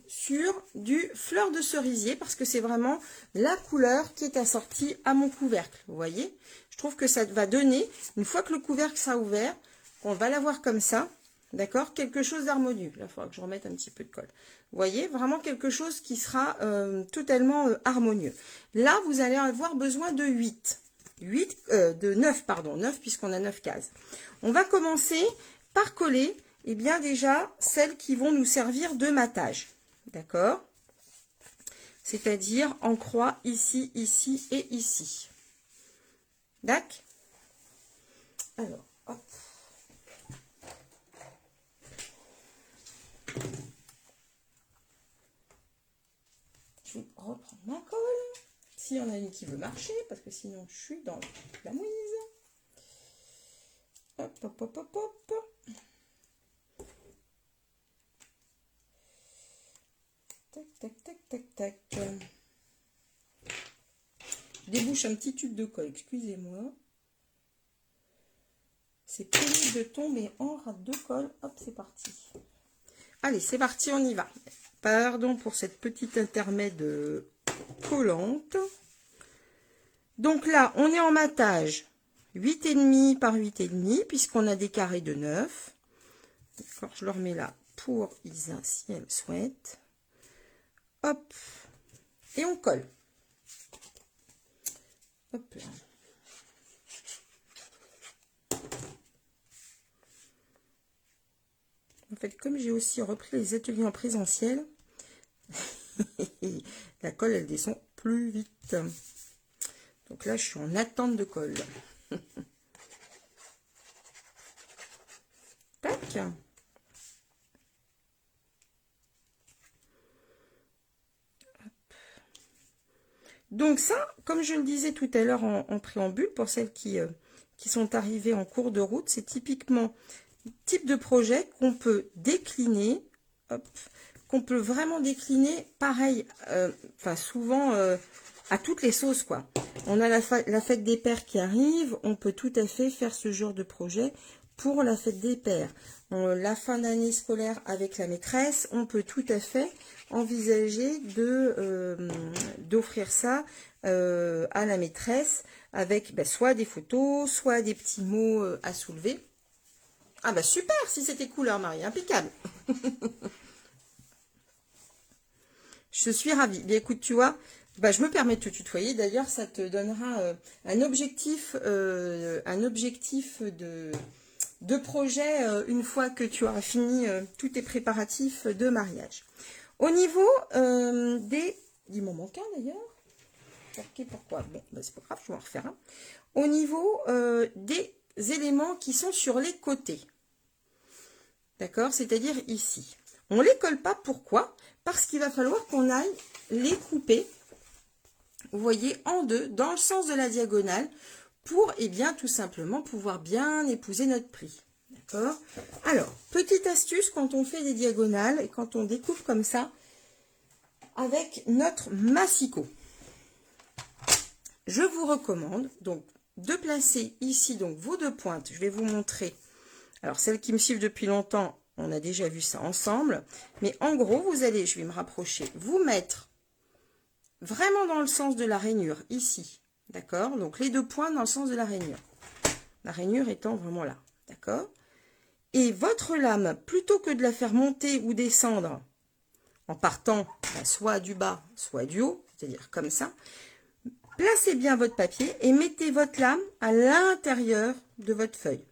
sur du fleur de cerisier parce que c'est vraiment la couleur qui est assortie à mon couvercle. Vous voyez, je trouve que ça va donner, une fois que le couvercle sera ouvert, on va l'avoir comme ça. D'accord? Quelque chose d'harmonieux. Là, il faudra que je remette un petit peu de colle. Vous voyez? Vraiment quelque chose qui sera totalement harmonieux. Là, vous allez avoir besoin de 9, pardon. 9 puisqu'on a 9 cases. On va commencer par coller, eh bien déjà, celles qui vont nous servir de matage. D'accord? C'est-à-dire en croix ici, ici et ici. D'accord? Alors, hop. je vais reprendre ma colle. S'il y en a une qui veut marcher, parce que sinon je suis dans la mouise. Hop, hop, hop, hop, hop. Tac, tac, tac, tac, tac. Je débouche un petit tube de colle, excusez-moi. C'est pénible de tomber en rate de colle. Hop, c'est parti. Allez, c'est parti, on y va. Pardon pour cette petite intermède collante. Donc là, on est en matage 8,5 par 8,5 puisqu'on a des carrés de 9. D'accord, je le remets là pour Isa si elle souhaite. Hop, et on colle. Hop là. En fait, comme j'ai aussi repris les ateliers en présentiel, la colle, elle descend plus vite. Donc là, je suis en attente de colle. Tac. Donc ça, comme je le disais tout à l'heure en préambule, pour celles qui sont arrivées en cours de route, c'est typiquement le type de projet qu'on peut décliner, hop, qu'on peut vraiment décliner, pareil, enfin souvent à toutes les sauces, quoi. On a la fête des pères qui arrive, on peut tout à fait faire ce genre de projet pour la fête des pères. La fin d'année scolaire avec la maîtresse, on peut tout à fait envisager d'offrir ça à la maîtresse avec soit des photos, soit des petits mots à soulever. Ah bah super, si c'était couleur Marie, impeccable. Je suis ravie. Bien écoute, tu vois, je me permets de te tutoyer. D'ailleurs, ça te donnera un objectif de projet une fois que tu auras fini tous tes préparatifs de mariage. Au niveau des... Il m'en manque un d'ailleurs. Ok, pourquoi? Bon, c'est pas grave, je vais en refaire un. Au niveau des éléments qui sont sur les côtés. D'accord? C'est-à-dire ici. On ne les colle pas. Pourquoi? Parce qu'il va falloir qu'on aille les couper, vous voyez, en deux, dans le sens de la diagonale, pour, bien, tout simplement, pouvoir bien épouser notre pli. D'accord? Alors, petite astuce, quand on fait des diagonales, et quand on découpe comme ça, avec notre massicot. Je vous recommande, donc, de placer ici, donc, vos deux pointes. Je vais vous montrer. Alors, celles qui me suivent depuis longtemps, on a déjà vu ça ensemble. Mais en gros, vous allez, je vais me rapprocher, vous mettre vraiment dans le sens de la rainure, ici. D'accord? Donc, les deux points dans le sens de la rainure. La rainure étant vraiment là. D'accord? Et votre lame, plutôt que de la faire monter ou descendre en partant soit du bas, soit du haut, c'est-à-dire comme ça, placez bien votre papier et mettez votre lame à l'intérieur de votre feuille.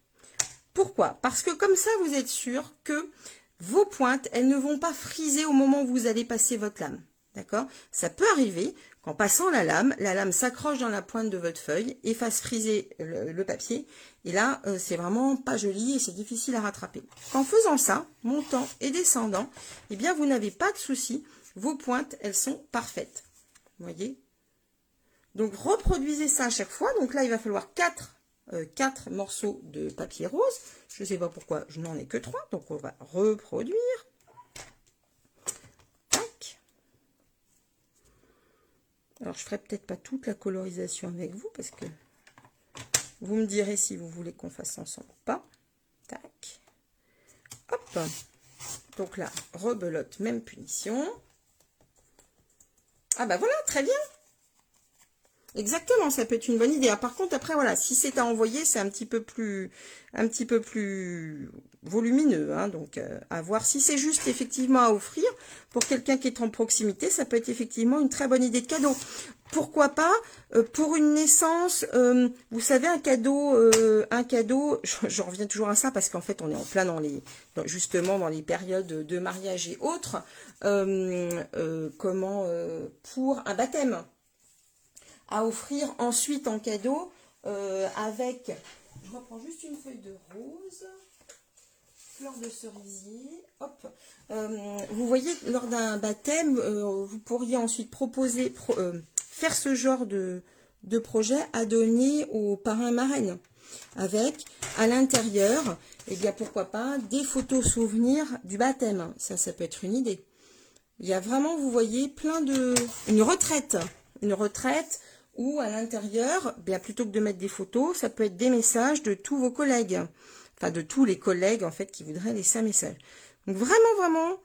Pourquoi? Parce que comme ça, vous êtes sûr que vos pointes, elles ne vont pas friser au moment où vous allez passer votre lame. D'accord? Ça peut arriver qu'en passant la lame s'accroche dans la pointe de votre feuille et fasse friser le papier. Et là, c'est vraiment pas joli et c'est difficile à rattraper. En faisant ça, montant et descendant, eh bien, vous n'avez pas de souci. Vos pointes, elles sont parfaites. Vous voyez? Donc, reproduisez ça à chaque fois. Donc là, il va falloir 4 morceaux de papier rose. Je ne sais pas pourquoi je n'en ai que 3. Donc, on va reproduire. Tac. Alors, je ferai peut-être pas toute la colorisation avec vous parce que vous me direz si vous voulez qu'on fasse ensemble ou pas. Tac. Hop. Donc là, rebelote, même punition. Ah bah voilà, très bien. Exactement, ça peut être une bonne idée. Ah, par contre, après, voilà, si c'est à envoyer, c'est un petit peu plus volumineux. Hein, donc, à voir. Si c'est juste effectivement à offrir pour quelqu'un qui est en proximité, ça peut être effectivement une très bonne idée de cadeau. Pourquoi pas pour une naissance, vous savez, un cadeau, je reviens toujours à ça parce qu'en fait, on est en plein justement dans les périodes de mariage et autres. Pour un baptême à offrir ensuite en cadeau avec, je reprends juste une feuille de rose fleurs de cerisier. Hop. Vous voyez, lors d'un baptême, vous pourriez ensuite proposer, faire ce genre de projet à donner aux parrains marraines. Avec, à l'intérieur, eh bien pourquoi pas, des photos souvenirs du baptême. Ça peut être une idée. Il y a vraiment, vous voyez, plein de... Une retraite où à l'intérieur, bien plutôt que de mettre des photos, ça peut être des messages de tous vos collègues. Enfin, de tous les collègues, en fait, qui voudraient laisser un message. Donc vraiment,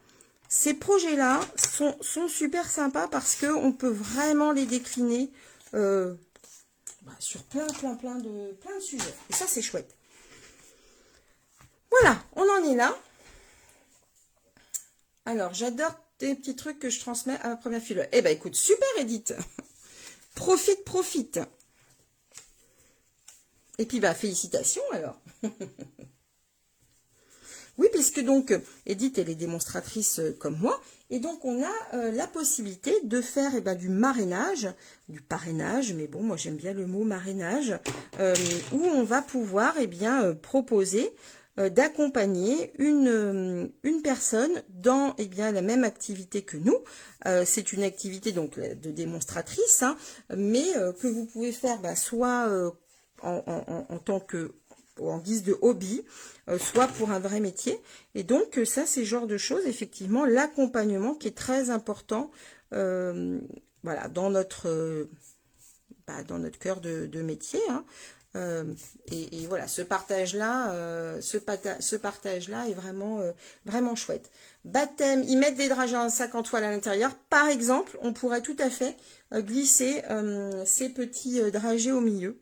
ces projets-là sont super sympas parce qu'on peut vraiment les décliner sur plein de sujets. Et ça, c'est chouette. Voilà, on en est là. Alors, j'adore des petits trucs que je transmets à ma première fille. Eh ben, écoute, super Edith. Profite. Et puis, bah, félicitations alors. Oui, puisque donc, Edith, elle est démonstratrice comme moi. Et donc, on a la possibilité de faire du marrainage, du parrainage. Mais bon, moi, j'aime bien le mot marrainage. Où on va pouvoir proposer d'accompagner une personne dans la même activité que nous. C'est une activité donc de démonstratrice, hein, mais que vous pouvez faire soit en tant que en guise de hobby, soit pour un vrai métier. Et donc ça, c'est le genre de choses, effectivement, l'accompagnement qui est très important voilà, dans notre cœur de métier, hein. Et voilà, ce partage-là est vraiment chouette. Baptême, ils mettent des dragées en sac en toile à l'intérieur. Par exemple, on pourrait tout à fait glisser ces petits dragées au milieu.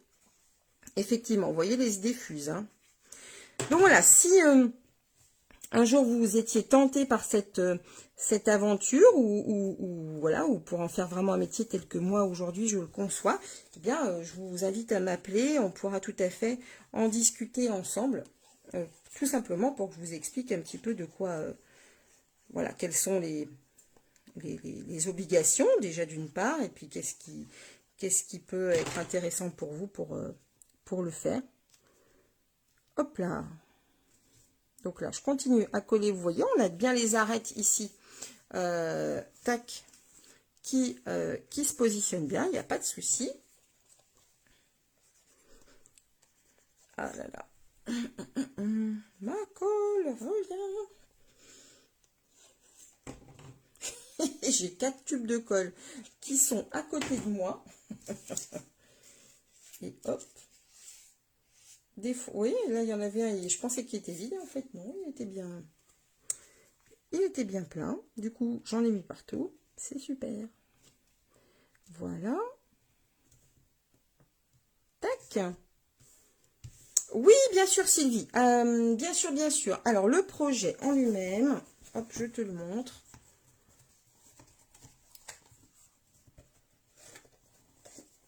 Effectivement, vous voyez, les idées fusent, hein. Donc voilà, si un jour vous étiez tenté par cette aventure ou pour en faire vraiment un métier tel que moi aujourd'hui je le conçois, eh bien je vous invite à m'appeler, on pourra tout à fait en discuter ensemble, tout simplement pour que je vous explique un petit peu de quoi, voilà, quelles sont les obligations déjà d'une part, et puis qu'est-ce qui peut être intéressant pour vous pour le faire. Hop là. Donc là, je continue à coller. Vous voyez, on a bien les arêtes ici, tac, qui se positionnent bien. Il n'y a pas de souci. Ah là là. Ma colle revient. J'ai 4 tubes de colle qui sont à côté de moi. Et hop. Oui, là il y en avait un, je pensais qu'il était vide, en fait non, il était bien plein. Du coup, j'en ai mis partout, c'est super. Voilà. Tac. Oui, bien sûr Sylvie, bien sûr. Alors le projet en lui-même, hop, je te le montre.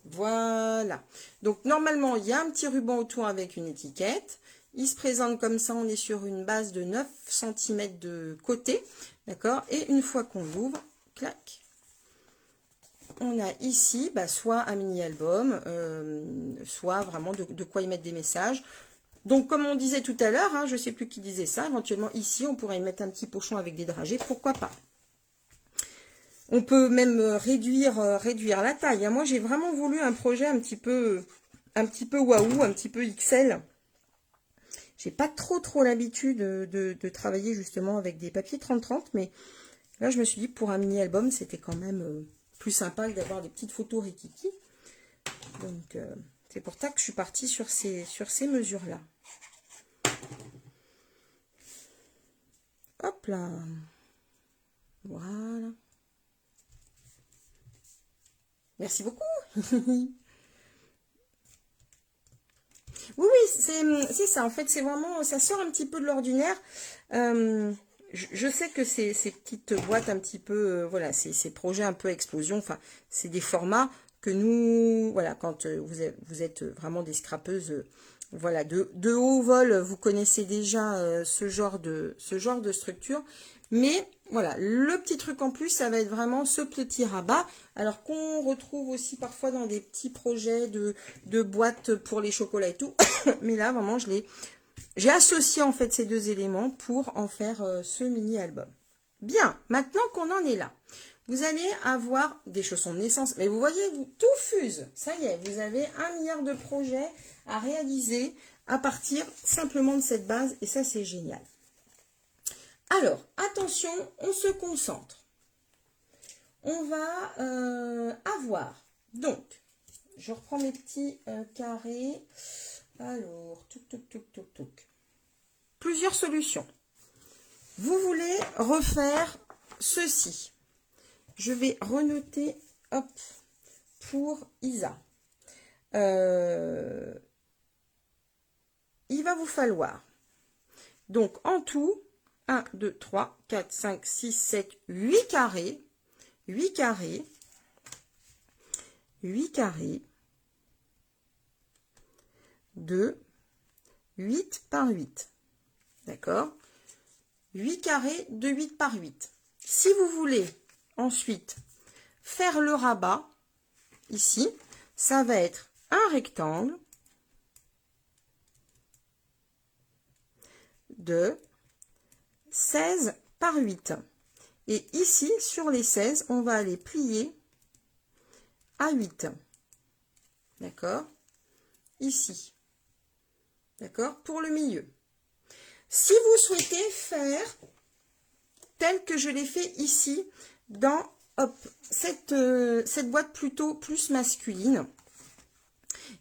Voilà. Donc, normalement, il y a un petit ruban autour avec une étiquette. Il se présente comme ça. On est sur une base de 9 cm de côté. D'accord. Et une fois qu'on l'ouvre, clac, on a ici soit un mini-album, soit vraiment de quoi y mettre des messages. Donc, comme on disait tout à l'heure, hein, je ne sais plus qui disait ça, éventuellement ici, on pourrait y mettre un petit pochon avec des dragées. Pourquoi pas? On peut même réduire la taille. Moi, j'ai vraiment voulu un projet un petit peu waouh, un petit peu XL. J'ai pas trop l'habitude de travailler justement avec des papiers 30-30, mais là, je me suis dit pour un mini-album, c'était quand même plus sympa d'avoir des petites photos rikiki. Donc, c'est pour ça que je suis partie sur ces mesures-là. Hop là. Voilà. Merci beaucoup. Oui, c'est ça. En fait, c'est vraiment, ça sort un petit peu de l'ordinaire. Je sais que ces petites boîtes un petit peu, voilà, ces projets un peu explosion, enfin, c'est des formats que nous, voilà, quand vous êtes vraiment des scrapeuses, voilà, de haut vol, vous connaissez déjà ce genre de structure. Mais voilà, le petit truc en plus, ça va être vraiment ce petit rabat. Alors qu'on retrouve aussi parfois dans des petits projets de boîtes pour les chocolats et tout. Mais là, vraiment, je l'ai J'ai associé en fait ces deux éléments pour en faire ce mini-album. Bien, maintenant qu'on en est là, vous allez avoir des chaussons de naissance. Mais vous voyez, tout fuse. Ça y est, vous avez 1 milliard de projets à réaliser à partir simplement de cette base. Et ça, c'est génial. Alors, attention, on se concentre. On va avoir, donc, je reprends mes petits carrés. Alors, plusieurs solutions. Vous voulez refaire ceci. Je vais renoter, hop, pour Isa. Il va vous falloir, donc en tout, 1, 2, 3, 4, 5, 6, 7, 8 carrés. 8 carrés. 8 carrés. De 8 par 8. D'accord? 8 carrés de 8 par 8. Si vous voulez ensuite faire le rabat, ici, ça va être un rectangle de 16 par 8. Et ici, sur les 16, on va aller plier à 8. D'accord? Ici. D'accord? Pour le milieu. Si vous souhaitez faire tel que je l'ai fait ici, dans cette boîte plutôt plus masculine,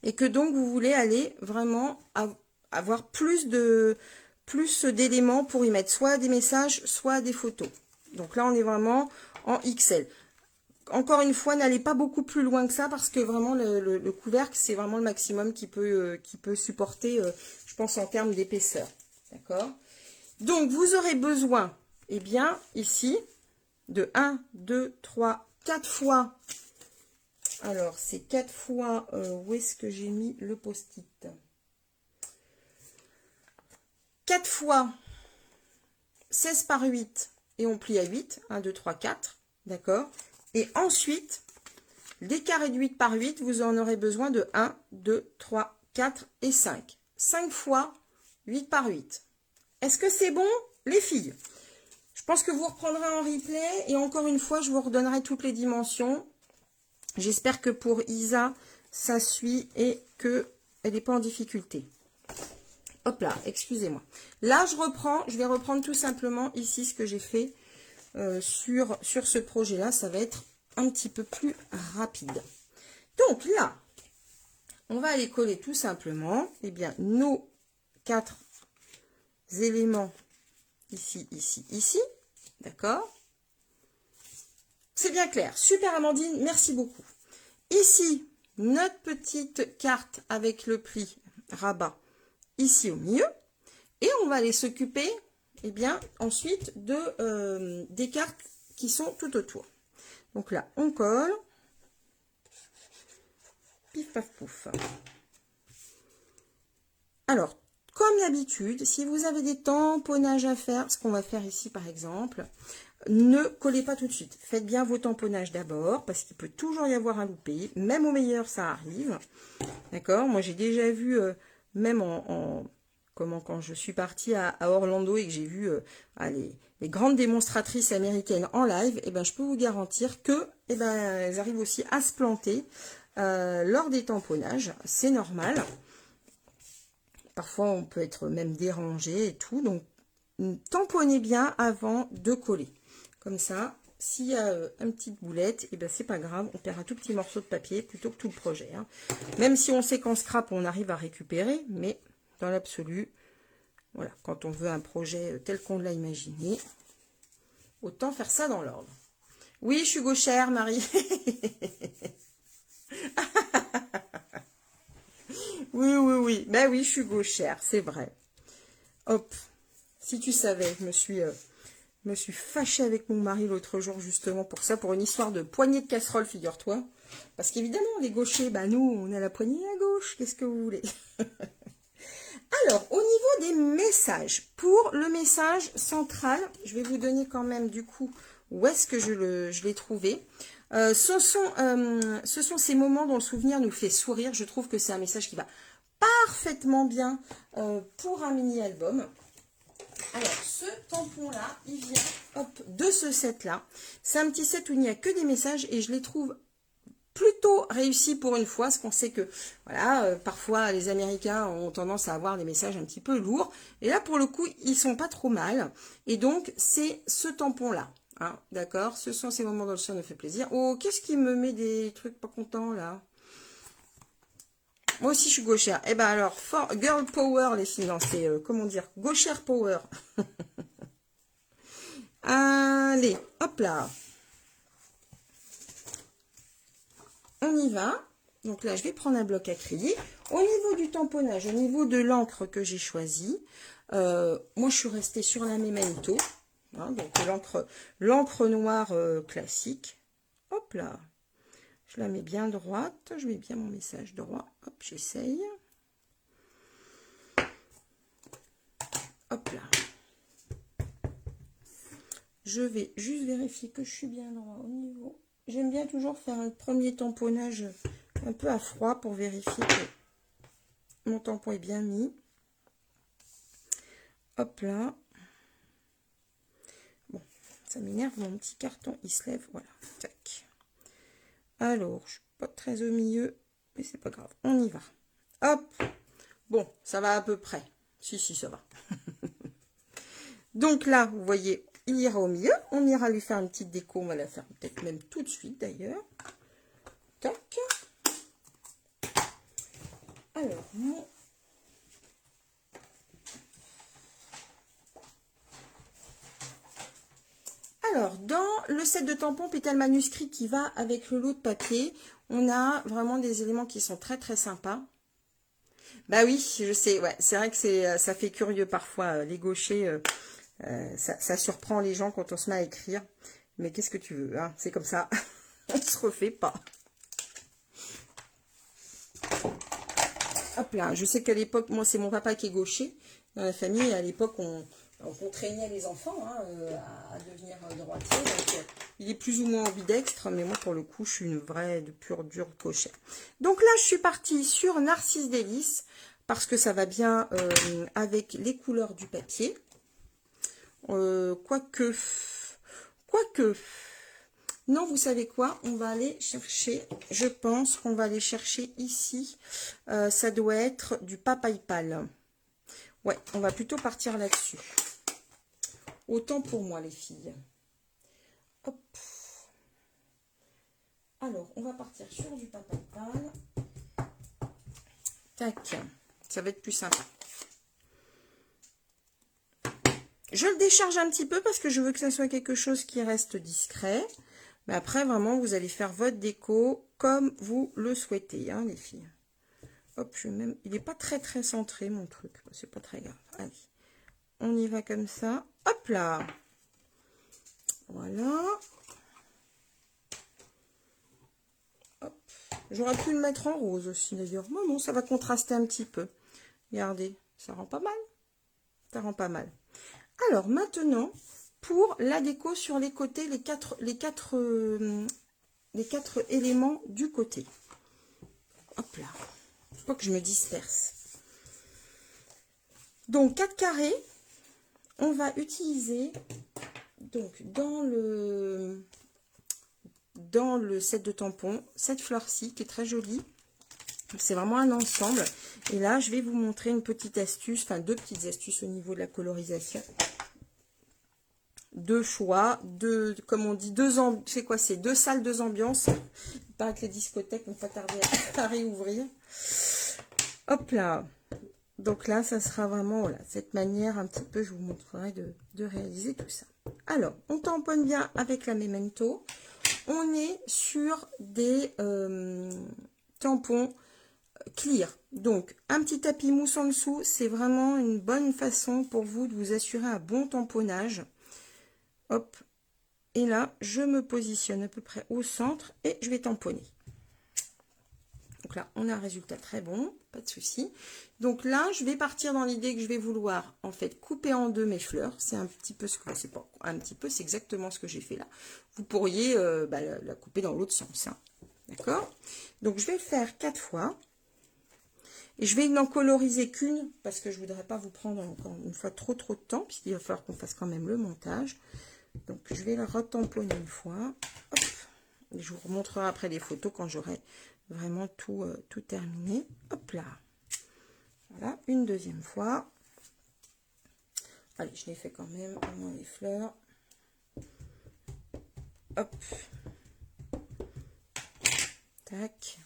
et que donc vous voulez aller vraiment avoir plus d'éléments pour y mettre soit des messages, soit des photos. Donc là, on est vraiment en XL. Encore une fois, n'allez pas beaucoup plus loin que ça, parce que vraiment, le couvercle, c'est vraiment le maximum qui peut supporter, je pense, en termes d'épaisseur. D'accord? Donc, vous aurez besoin, eh bien, ici, de 1, 2, 3, 4 fois. Alors, c'est 4 fois, où est-ce que j'ai mis le post-it? 4 fois 16 par 8 et on plie à 8. 1, 2, 3, 4. D'accord? Et ensuite, des carrés de 8 par 8, vous en aurez besoin de 1, 2, 3, 4 et 5. 5 fois 8 par 8. Est-ce que c'est bon, les filles? Je pense que vous reprendrez en replay et encore une fois, je vous redonnerai toutes les dimensions. J'espère que pour Isa, ça suit et qu'elle n'est pas en difficulté. Hop là, excusez-moi. Là, je vais reprendre tout simplement ici ce que j'ai fait sur ce projet-là. Ça va être un petit peu plus rapide. Donc là, on va aller coller tout simplement, eh bien, nos 4 éléments ici, ici, ici. D'accord? C'est bien clair. Super Amandine, merci beaucoup. Ici, notre petite carte avec le pli rabat ici au milieu. Et on va aller s'occuper, eh bien, ensuite des cartes qui sont tout autour. Donc là, on colle. Pif, paf, pouf. Alors, comme d'habitude, si vous avez des tamponnages à faire, ce qu'on va faire ici par exemple, ne collez pas tout de suite. Faites bien vos tamponnages d'abord, parce qu'il peut toujours y avoir un loupé. Même au meilleur, ça arrive. D'accord? Moi, j'ai déjà vu, même quand je suis partie à Orlando et que j'ai vu les grandes démonstratrices américaines en live, eh ben, je peux vous garantir que elles arrivent aussi à se planter lors des tamponnages. C'est normal. Parfois, on peut être même dérangé et tout. Donc, tamponnez bien avant de coller. Comme ça, s'il y a une petite boulette, eh ben, c'est pas grave. On perd un tout petit morceau de papier plutôt que tout le projet. Hein. Même si on sait qu'en scrap, on arrive à récupérer. Mais dans l'absolu, voilà, quand on veut un projet tel qu'on l'a imaginé, autant faire ça dans l'ordre. Oui, je suis gauchère, Marie. Oui. Ben oui, je suis gauchère, c'est vrai. Hop. Si tu savais, je me suis fâchée avec mon mari l'autre jour, justement, pour ça, pour une histoire de poignée de casserole, figure-toi. Parce qu'évidemment, les gauchers, bah nous, on a la poignée à gauche. Qu'est-ce que vous voulez? Alors, au niveau des messages, pour le message central, je vais vous donner quand même, du coup, où est-ce que je l'ai trouvé. Ce sont ces moments dont le souvenir nous fait sourire. Je trouve que c'est un message qui va parfaitement bien pour un mini-album. Alors, ce tampon-là, il vient hop, de ce set-là. C'est un petit set où il n'y a que des messages et je les trouve plutôt réussi pour une fois, parce qu'on sait que voilà, parfois les Américains ont tendance à avoir des messages un petit peu lourds, et là pour le coup ils sont pas trop mal, et donc c'est ce tampon là, hein, d'accord, ce sont ces moments dans le ciel, me fait plaisir. Oh, qu'est-ce qui me met des trucs pas contents là? Moi aussi je suis gauchère. Eh ben alors, girl power les filles, c'est comment dire, gauchère power. Allez, hop là. On y va. Donc là, je vais prendre un bloc acrylique. Au niveau du tamponnage, au niveau de l'encre que j'ai choisi, moi, je suis restée sur la Memento. Hein, donc l'encre noire classique. Hop là. Je la mets bien droite. Je mets bien mon message droit. Hop, j'essaye. Hop là. Je vais juste vérifier que je suis bien droit au niveau. J'aime bien toujours faire un premier tamponnage un peu à froid pour vérifier que mon tampon est bien mis. Hop là. Bon, ça m'énerve, mon petit carton, il se lève. Voilà, tac. Alors, je suis pas très au milieu, mais c'est pas grave. On y va. Hop. Bon, ça va à peu près. Si, ça va. Donc là, vous voyez, il ira au milieu. On ira lui faire une petite déco. On va la faire peut-être même tout de suite d'ailleurs. Tac. Alors, dans le set de tampons pétale manuscrit qui va avec le lot de papier, on a vraiment des éléments qui sont très très sympas. Bah oui, je sais, ouais, c'est vrai que ça fait curieux parfois, les gauchers, ça surprend les gens quand on se met à écrire. Mais qu'est-ce que tu veux, hein, c'est comme ça, on se refait pas. Hop là, je sais qu'à l'époque, moi c'est mon papa qui est gaucher dans la famille, à l'époque on traînait les enfants hein, à devenir droitier, donc il est plus ou moins ambidextre, mais moi pour le coup je suis une vraie de pure dure gauchère. Donc là je suis partie sur Narcisse Délice, parce que ça va bien avec les couleurs du papier, quoique, non, vous savez quoi, on va aller chercher, je pense qu'on va aller chercher ici, ça doit être du Papaypal. Ouais, on va plutôt partir là-dessus. Autant pour moi, les filles. Hop. Alors, on va partir sur du Papaypal. Tac, ça va être plus sympa. Je le décharge un petit peu parce que je veux que ça soit quelque chose qui reste discret. Mais après, vraiment, vous allez faire votre déco comme vous le souhaitez, hein, les filles. Hop, il n'est pas très très centré, mon truc. C'est pas très grave. Allez, on y va comme ça. Hop là. Voilà. Hop. J'aurais pu le mettre en rose aussi, d'ailleurs. Non, non, ça va contraster un petit peu. Regardez, ça rend pas mal. Ça rend pas mal. Alors, maintenant, pour la déco sur les côtés, les quatre éléments du côté. Hop là. Faut pas que je me disperse. Donc, 4 carrés, on va utiliser, donc, dans le set de tampons, cette fleur-ci qui est très jolie. C'est vraiment un ensemble. Et là, je vais vous montrer une petite astuce, enfin 2 petites astuces au niveau de la colorisation. 2 choix, comme on dit, c'est quoi, c'est 2 salles, 2 ambiances. Il paraît que les discothèques vont pas tarder à réouvrir. Hop là. Donc là, ça sera vraiment, voilà, cette manière un petit peu, je vous montrerai de réaliser tout ça. Alors, on tamponne bien avec la Memento. On est sur des tampons clear. Donc, un petit tapis mousse en dessous, c'est vraiment une bonne façon pour vous de vous assurer un bon tamponnage. Hop. Et là, je me positionne à peu près au centre et je vais tamponner. Donc là, on a un résultat très bon, pas de souci. Donc là, je vais partir dans l'idée que je vais vouloir, en fait, couper en deux mes fleurs. C'est un petit peu ce que, c'est pas un petit peu, c'est exactement ce que j'ai fait là. Vous pourriez la couper dans l'autre sens, hein. D'accord? Donc, je vais le faire 4 fois. Et je vais n'en coloriser qu'une, parce que je ne voudrais pas vous prendre encore une fois trop de temps, puisqu'il va falloir qu'on fasse quand même le montage. Donc, je vais la retamponner une fois. Hop. Et je vous remontrerai après les photos quand j'aurai vraiment tout terminé. Hop là. Voilà, une deuxième fois. Allez, je l'ai fait quand même, au moins les fleurs. Hop. Tac.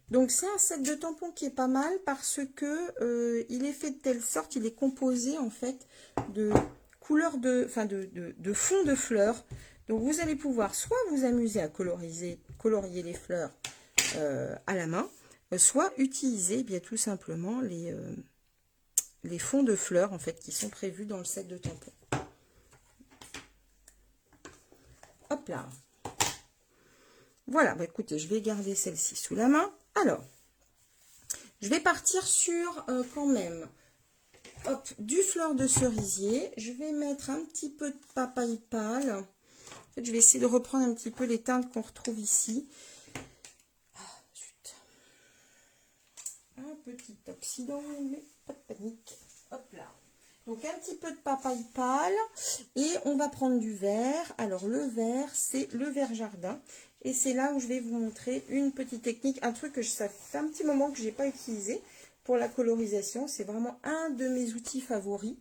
Donc c'est un set de tampons qui est pas mal parce que il est fait de telle sorte, il est composé en fait de couleurs de fond de fleurs. Donc vous allez pouvoir soit vous amuser à colorier les fleurs à la main, soit utiliser bien tout simplement les fonds de fleurs en fait qui sont prévus dans le set de tampons. Hop là. Voilà, bah écoutez, je vais garder celle-ci sous la main. Alors, je vais partir sur quand même hop, du fleur de cerisier. Je vais mettre un petit peu de papaye pâle. En fait, je vais essayer de reprendre un petit peu les teintes qu'on retrouve ici. Ah, zut. Un petit oxydant, mais pas de panique. Hop là. Donc un petit peu de papaye pâle et on va prendre du vert. Alors le vert, c'est le vert jardin. Et c'est là où je vais vous montrer une petite technique, un truc que ça fait un petit moment que je n'ai pas utilisé pour la colorisation. C'est vraiment un de mes outils favoris.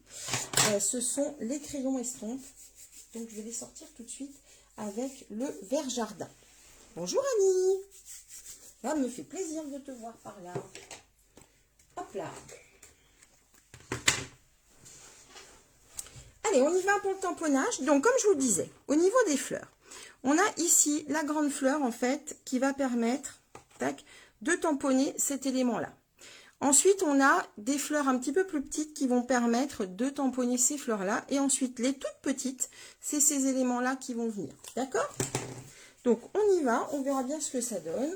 Ce sont les crayons estampes. Donc je vais les sortir tout de suite avec le vert jardin. Bonjour Annie. Ça me fait plaisir de te voir par là. Hop là. Allez, on y va pour le tamponnage. Donc, comme je vous disais, au niveau des fleurs, on a ici la grande fleur, en fait, qui va permettre tac, de tamponner cet élément-là. Ensuite, on a des fleurs un petit peu plus petites qui vont permettre de tamponner ces fleurs-là. Et ensuite, les toutes petites, c'est ces éléments-là qui vont venir. D'accord? Donc, on y va. On verra bien ce que ça donne.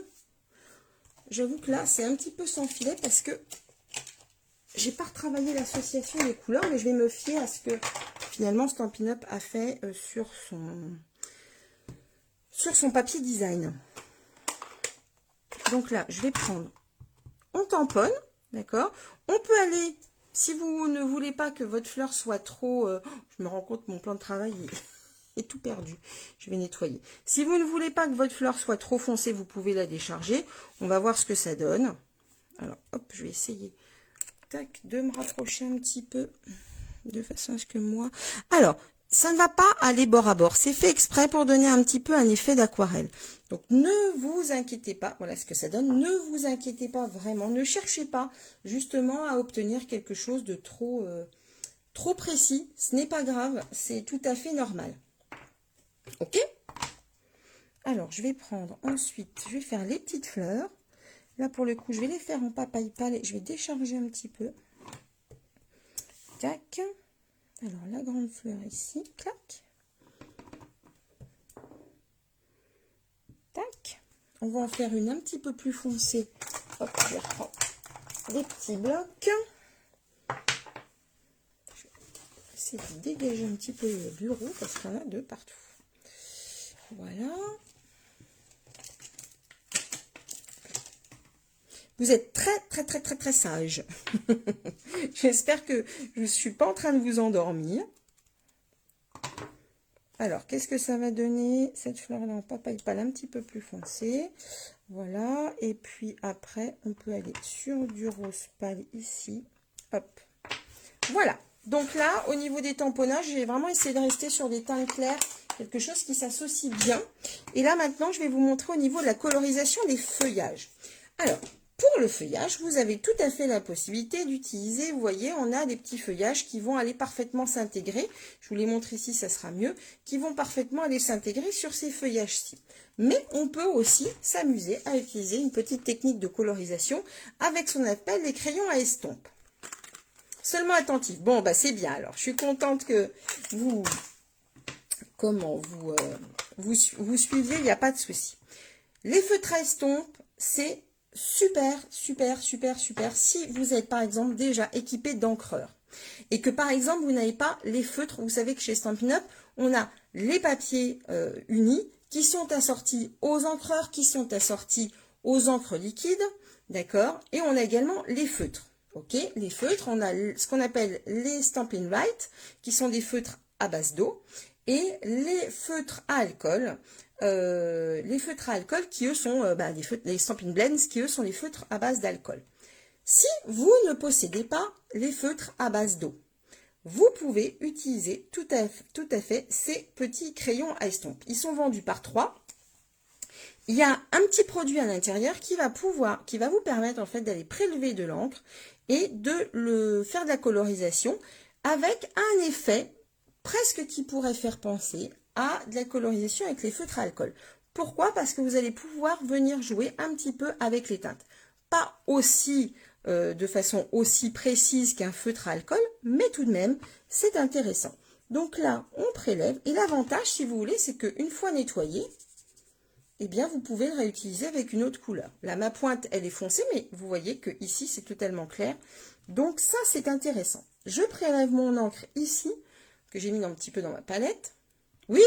J'avoue que là, c'est un petit peu sans filet parce que j'ai pas retravaillé l'association des couleurs, mais je vais me fier à ce que finalement Stampin' Up a fait sur son papier design. Donc là, je vais prendre, on tamponne, d'accord? On peut aller, si vous ne voulez pas que votre fleur soit trop, je me rends compte, mon plan de travail est tout perdu. Je vais nettoyer. Si vous ne voulez pas que votre fleur soit trop foncée, vous pouvez la décharger. On va voir ce que ça donne. Alors, hop, je vais essayer tac, de me rapprocher un petit peu de façon à ce que moi... Alors, ça ne va pas aller bord à bord. C'est fait exprès pour donner un petit peu un effet d'aquarelle. Donc, ne vous inquiétez pas. Voilà ce que ça donne. Ne vous inquiétez pas vraiment. Ne cherchez pas justement à obtenir quelque chose de trop précis. Ce n'est pas grave. C'est tout à fait normal. Ok? Alors, je vais prendre ensuite, je vais faire les petites fleurs. Là, pour le coup, je vais les faire en papaye pâle et je vais décharger un petit peu. Tac. Alors, la grande fleur ici. Clac. Tac. On va en faire une un petit peu plus foncée. Hop, je reprends les petits blocs. Je vais essayer de dégager un petit peu le bureau parce qu'il y en a de partout. Voilà. Vous êtes très sage. J'espère que je ne suis pas en train de vous endormir. Alors, qu'est-ce que ça va donner? Cette fleur-là en papaye pâle un petit peu plus foncé. Voilà. Et puis après, on peut aller sur du rose pâle ici. Hop. Voilà. Donc là, au niveau des tamponnages, j'ai vraiment essayé de rester sur des teintes claires. Quelque chose qui s'associe bien. Et là, maintenant, je vais vous montrer au niveau de la colorisation des feuillages. Alors, pour le feuillage, vous avez tout à fait la possibilité d'utiliser, vous voyez, on a des petits feuillages qui vont aller parfaitement s'intégrer. Je vous les montre ici, ça sera mieux. Qui vont parfaitement aller s'intégrer sur ces feuillages-ci. Mais on peut aussi s'amuser à utiliser une petite technique de colorisation avec ce qu'on appelle les crayons à estompe. Seulement attentif. Bon, bah c'est bien. Alors, je suis contente que vous suiviez, il n'y a pas de souci. Les feutres à estompe, c'est super si vous êtes par exemple déjà équipé d'encreurs et que par exemple vous n'avez pas les feutres. Vous savez que chez Stampin' Up on a les papiers unis qui sont assortis aux encreurs, qui sont assortis aux encres liquides, d'accord? Et on a également les feutres, ok? Les feutres, on a ce qu'on appelle les Stampin' White, qui sont des feutres à base d'eau, et les feutres à alcool, qui eux sont les Stampin' Blends, qui eux sont les feutres à base d'alcool. Si vous ne possédez pas les feutres à base d'eau, vous pouvez utiliser tout à fait ces petits crayons à estompe. Ils sont vendus par 3. Il y a un petit produit à l'intérieur qui va vous permettre en fait d'aller prélever de l'encre et de faire de la colorisation avec un effet presque qui pourrait faire penser à de la colorisation avec les feutres à alcool. Pourquoi? Parce que vous allez pouvoir venir jouer un petit peu avec les teintes. Pas aussi de façon aussi précise qu'un feutre à alcool, mais tout de même, c'est intéressant. Donc là, on prélève. Et l'avantage, si vous voulez, c'est qu'une fois nettoyé, eh bien, vous pouvez le réutiliser avec une autre couleur. Là, ma pointe, elle est foncée, mais vous voyez que ici, c'est totalement clair. Donc ça, c'est intéressant. Je prélève mon encre ici, que j'ai mis un petit peu dans ma palette. Oui,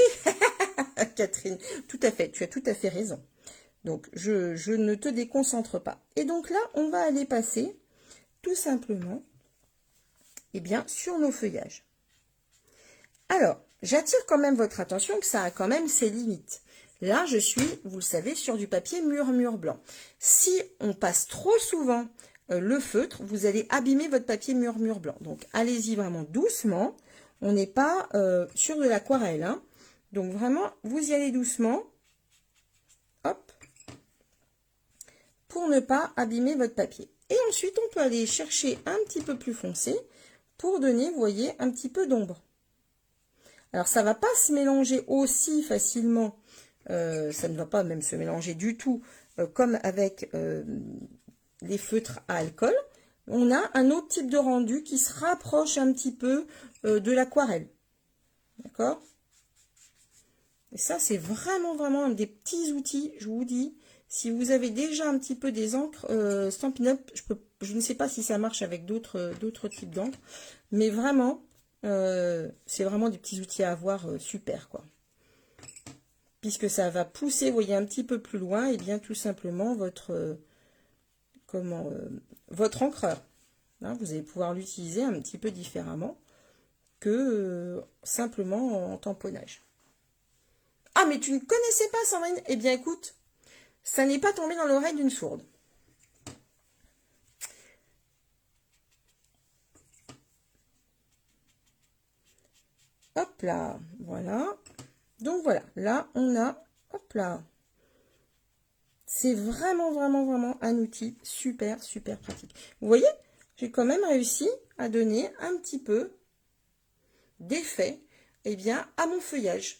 Catherine, tout à fait, tu as tout à fait raison. Donc, je ne te déconcentre pas. Et donc là, on va aller passer tout simplement eh bien, sur nos feuillages. Alors, j'attire quand même votre attention que ça a quand même ses limites. Là, je suis, vous le savez, sur du papier mur blanc. Si on passe trop souvent le feutre, vous allez abîmer votre papier mur blanc. Donc, allez-y vraiment doucement. On n'est pas sur de l'aquarelle, hein. Donc, vraiment, vous y allez doucement. Hop. Pour ne pas abîmer votre papier. Et ensuite, on peut aller chercher un petit peu plus foncé pour donner, vous voyez, un petit peu d'ombre. Alors, ça ne va pas se mélanger aussi facilement, ça ne va pas même se mélanger du tout, comme avec les feutres à alcool. On a un autre type de rendu qui se rapproche un petit peu de l'aquarelle. D'accord? Et ça, c'est vraiment, vraiment des petits outils, je vous dis. Si vous avez déjà un petit peu des encres Stampin' Up, je ne sais pas si ça marche avec d'autres types d'encre, mais vraiment, c'est vraiment des petits outils à avoir super, quoi. Puisque ça va pousser, vous voyez, un petit peu plus loin, et bien tout simplement votre encreur. Hein, vous allez pouvoir l'utiliser un petit peu différemment que simplement en tamponnage. Ah, mais tu ne connaissais pas, Sandrine? Eh bien, écoute, ça n'est pas tombé dans l'oreille d'une sourde. Hop là, voilà. Donc voilà, là, on a, hop là. C'est vraiment, vraiment, vraiment un outil super, super pratique. Vous voyez, j'ai quand même réussi à donner un petit peu d'effet, eh bien, à mon feuillage.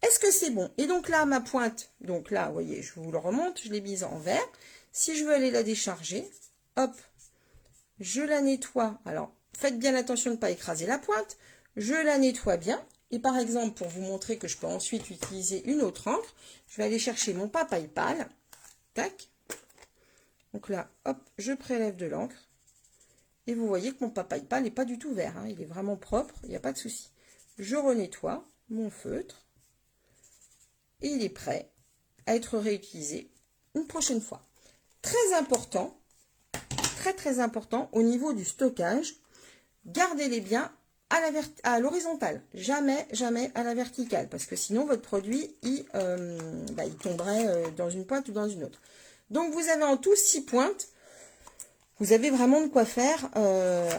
Est-ce que c'est bon? Et donc là, ma pointe, donc là, vous voyez, je vous le remonte, je l'ai mise en vert. Si je veux aller la décharger, hop, je la nettoie. Alors, faites bien attention de ne pas écraser la pointe. Je la nettoie bien. Et par exemple, pour vous montrer que je peux ensuite utiliser une autre encre, je vais aller chercher mon papaye pâle. Tac. Donc là, hop, je prélève de l'encre. Et vous voyez que mon papaye pâle n'est pas du tout vert, hein. Il est vraiment propre, il n'y a pas de souci. Je renettoie mon feutre. Et il est prêt à être réutilisé une prochaine fois. Très important, très important au niveau du stockage, gardez-les bien à l'horizontale, jamais à la verticale, parce que sinon votre produit il tomberait dans une pointe ou dans une autre. Donc vous avez en tout 6 pointes, vous avez vraiment de quoi faire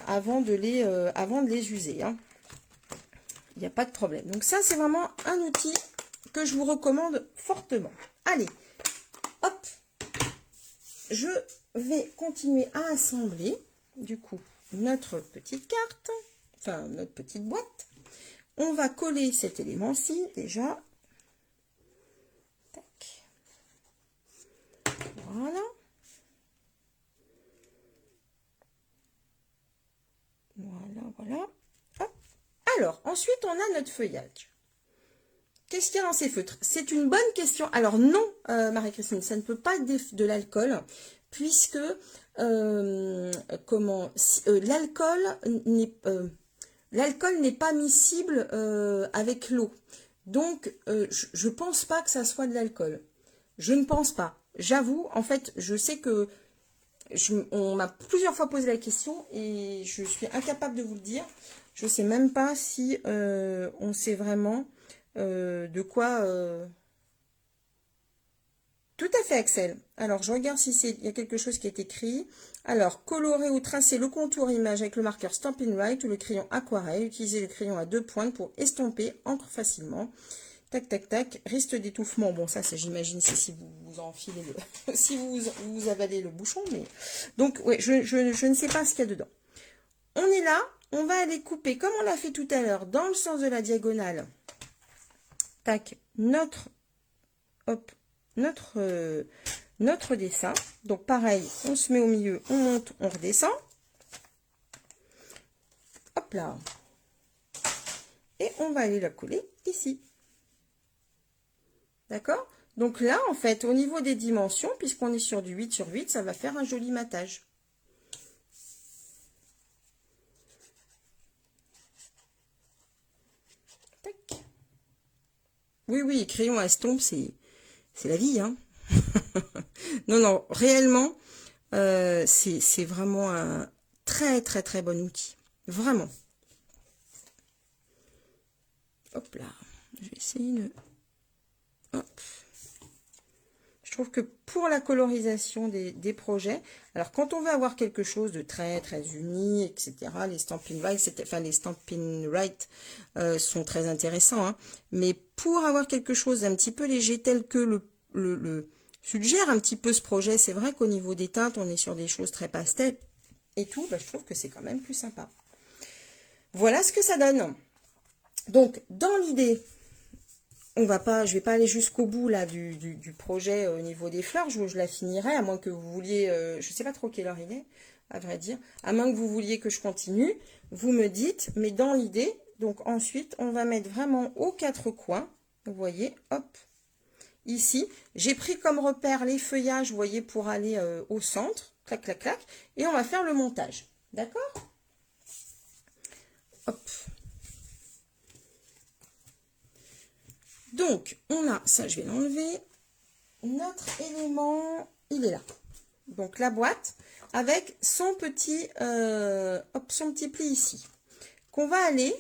avant de les user, hein. Il n'y a pas de problème. Donc ça c'est vraiment un outil que je vous recommande fortement. Allez, hop, je vais continuer à assembler, du coup, notre petite carte, enfin, notre petite boîte. On va coller cet élément-ci, déjà. Tac. Voilà. Voilà. Hop. Alors, ensuite, on a notre feuillage. Qu'est-ce qu'il y a dans ces feutres? C'est une bonne question. Alors non, Marie-Christine, ça ne peut pas être de l'alcool, puisque l'alcool n'est pas miscible avec l'eau. Donc, je ne pense pas que ça soit de l'alcool. Je ne pense pas. j'avoue, en fait, je sais que on m'a plusieurs fois posé la question et je suis incapable de vous le dire. Je ne sais même pas si on sait vraiment de quoi... Tout à fait, Axel. Alors, je regarde si il y a quelque chose qui est écrit. Alors, colorer ou tracer le contour image avec le marqueur Stampin' Write ou le crayon aquarelle. Utilisez le crayon à 2 pointes pour estomper, encre facilement. Tac, tac, tac. Risque d'étouffement. Bon, ça, j'imagine, c'est si vous enfilez le... si vous avalez le bouchon. Mais... Donc, ouais, je ne sais pas ce qu'il y a dedans. On est là. On va aller couper, comme on l'a fait tout à l'heure, dans le sens de la diagonale. Tac, hop, notre dessin. Donc pareil, on se met au milieu, on monte, on redescend. Hop là. Et on va aller la coller ici. D'accord? Donc là, en fait, au niveau des dimensions, puisqu'on est sur du 8 sur 8, ça va faire un joli matage. Tac. Oui, oui, crayon à estompe, c'est la vie, hein. Non, non, réellement, c'est vraiment un très, très, très bon outil. Vraiment. Hop là. Je vais essayer de... Hop. Je trouve que pour la colorisation des projets, alors quand on veut avoir quelque chose de très, très uni, etc., les Stampin' Write, enfin les Stampin' Write sont très intéressants, hein, mais pour avoir quelque chose d'un petit peu léger tel que le suggère un petit peu ce projet, c'est vrai qu'au niveau des teintes, on est sur des choses très pastel et tout, bah, je trouve que c'est quand même plus sympa. Voilà ce que ça donne. Donc, dans l'idée, je vais pas aller jusqu'au bout là du projet au niveau des fleurs. Je la finirai, à moins que vous vouliez, je sais pas trop quelle heure il est, à vrai dire. À moins que vous vouliez que je continue, vous me dites. Mais dans l'idée, donc ensuite, on va mettre vraiment aux 4 coins. Vous voyez, hop, ici. J'ai pris comme repère les feuillages, vous voyez, pour aller au centre. Clac, clac, clac. Et on va faire le montage. D'accord? Hop. Donc, on a, ça je vais l'enlever, notre élément, il est là. Donc, la boîte avec son petit pli ici. Qu'on va aller,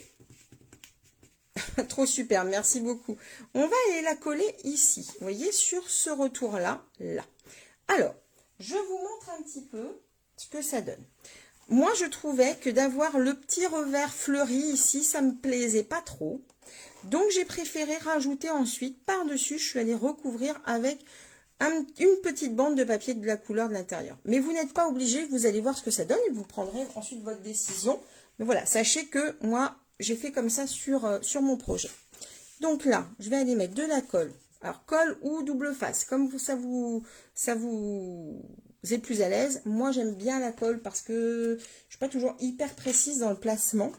trop super, merci beaucoup. On va aller la coller ici, vous voyez, sur ce retour-là, là. Alors, je vous montre un petit peu ce que ça donne. Moi, je trouvais que d'avoir le petit revers fleuri ici, ça me plaisait pas trop. Donc, j'ai préféré rajouter ensuite, par-dessus, je suis allée recouvrir avec une petite bande de papier de la couleur de l'intérieur. Mais vous n'êtes pas obligé, vous allez voir ce que ça donne et vous prendrez ensuite votre décision. Mais voilà, sachez que moi, j'ai fait comme ça sur mon projet. Donc là, je vais aller mettre de la colle. Alors, colle ou double face, comme ça vous êtes plus à l'aise. Moi, j'aime bien la colle parce que je ne suis pas toujours hyper précise dans le placement.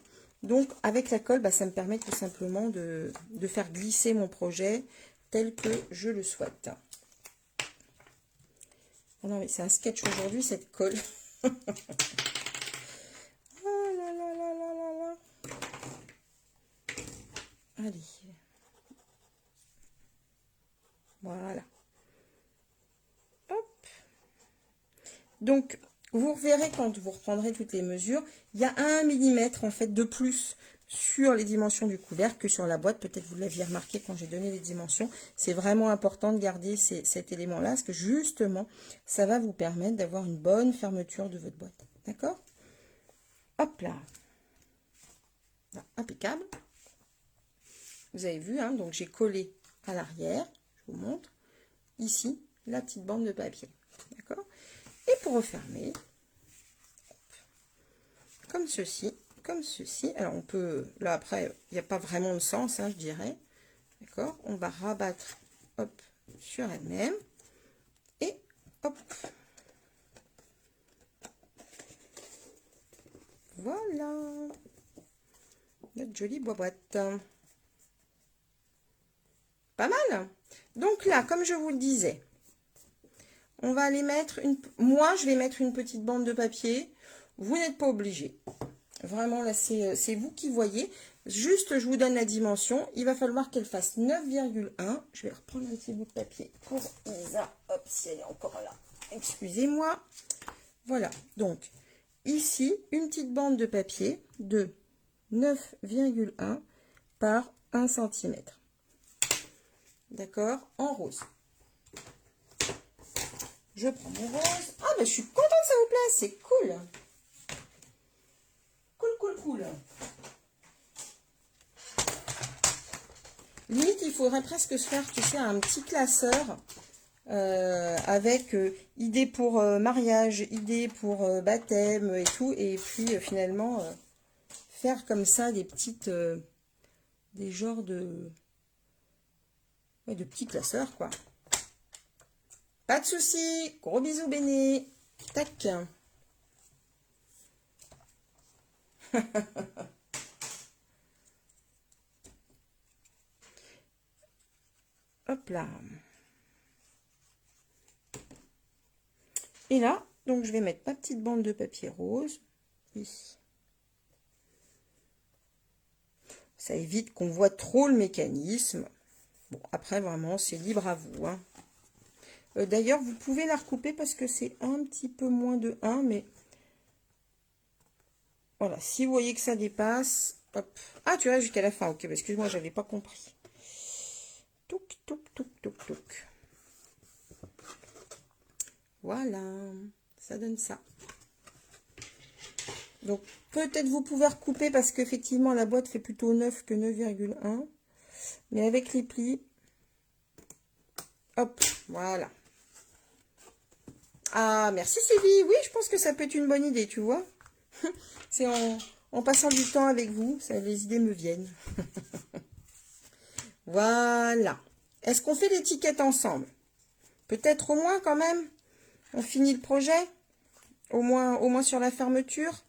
Donc, avec la colle, bah, ça me permet tout simplement de faire glisser mon projet tel que je le souhaite. Oh non, mais c'est un sketch aujourd'hui, cette colle. Oh là là là là là là. Allez. Voilà. Hop. Donc, vous verrez quand vous reprendrez toutes les mesures, il y a 1 mm en fait de plus sur les dimensions du couvercle que sur la boîte. Peut-être vous l'aviez remarqué quand j'ai donné les dimensions. C'est vraiment important de garder cet élément-là, parce que justement, ça va vous permettre d'avoir une bonne fermeture de votre boîte. D'accord? Hop là. Là, impeccable. Vous avez vu, hein, donc j'ai collé à l'arrière. Je vous montre. Ici, la petite bande de papier. D'accord? Et pour refermer, comme ceci, comme ceci. Alors, on peut, là, après, il n'y a pas vraiment de sens, hein, je dirais. D'accord? On va rabattre, hop, sur elle-même. Et, hop. Voilà. Notre jolie boîte. Pas mal. Donc là, comme je vous le disais, on va aller mettre moi, je vais mettre une petite bande de papier. Vous n'êtes pas obligé. Vraiment, là, c'est vous qui voyez. Juste, je vous donne la dimension. Il va falloir qu'elle fasse 9,1. Je vais reprendre un petit bout de papier pour Isa. Hop, si elle est encore là. Excusez-moi. Voilà. Donc, ici, une petite bande de papier de 9,1 par 1 cm. D'accord? En rose. Je prends mon rose. Ah, ben, je suis contente que ça vous plaise. C'est cool. Cool, cool, cool. Limite, il faudrait presque se faire, tu sais, un petit classeur avec idées pour mariage, idées pour baptême et tout. Et puis, finalement, faire comme ça des petites... des genres de... ouais, de petits classeurs, quoi. Pas de souci. Gros bisous, Béné. Tac. Hop là. Et là, donc je vais mettre ma petite bande de papier rose ici. Ça évite qu'on voit trop le mécanisme. Bon, après, vraiment, c'est libre à vous. Hein. D'ailleurs, vous pouvez la recouper parce que c'est un petit peu moins de 1, mais voilà, si vous voyez que ça dépasse, hop. Ah, tu vois, jusqu'à la fin, ok, excuse-moi, j'avais pas compris. Touc, touc, touc, touc, touc. Voilà, ça donne ça. Donc, peut-être vous pouvez recouper parce qu'effectivement, la boîte fait plutôt 9 que 9,1. Mais avec les plis, hop, voilà. Ah, merci Sylvie. Oui, je pense que ça peut être une bonne idée, tu vois. C'est en passant du temps avec vous, ça, les idées me viennent. Voilà. Est-ce qu'on fait l'étiquette ensemble? Peut-être au moins quand même. On finit le projet. Au moins sur la fermeture.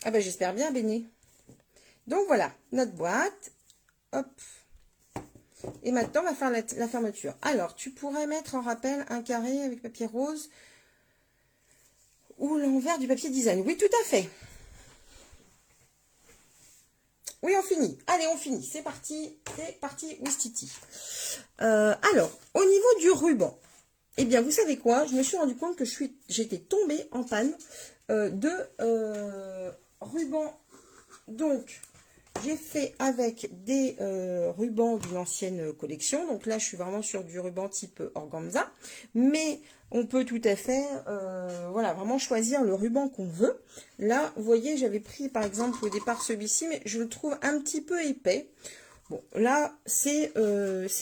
Ah ben j'espère bien, Béné. Donc voilà, notre boîte. Hop. Et maintenant, on va faire la fermeture. Alors, tu pourrais mettre en rappel un carré avec papier rose ou l'envers du papier design. Oui, tout à fait. Oui, on finit. Allez, on finit. C'est parti. C'est parti, Wistiti. Alors, au niveau du ruban, eh bien, vous savez quoi? Je me suis rendu compte que j'étais tombée en panne de ruban. Donc, j'ai fait avec des rubans d'une ancienne collection. Donc là, je suis vraiment sur du ruban type organza. Mais on peut tout à fait, voilà, vraiment choisir le ruban qu'on veut. Là, vous voyez, j'avais pris par exemple au départ celui-ci, mais je le trouve un petit peu épais. Bon, là, c'est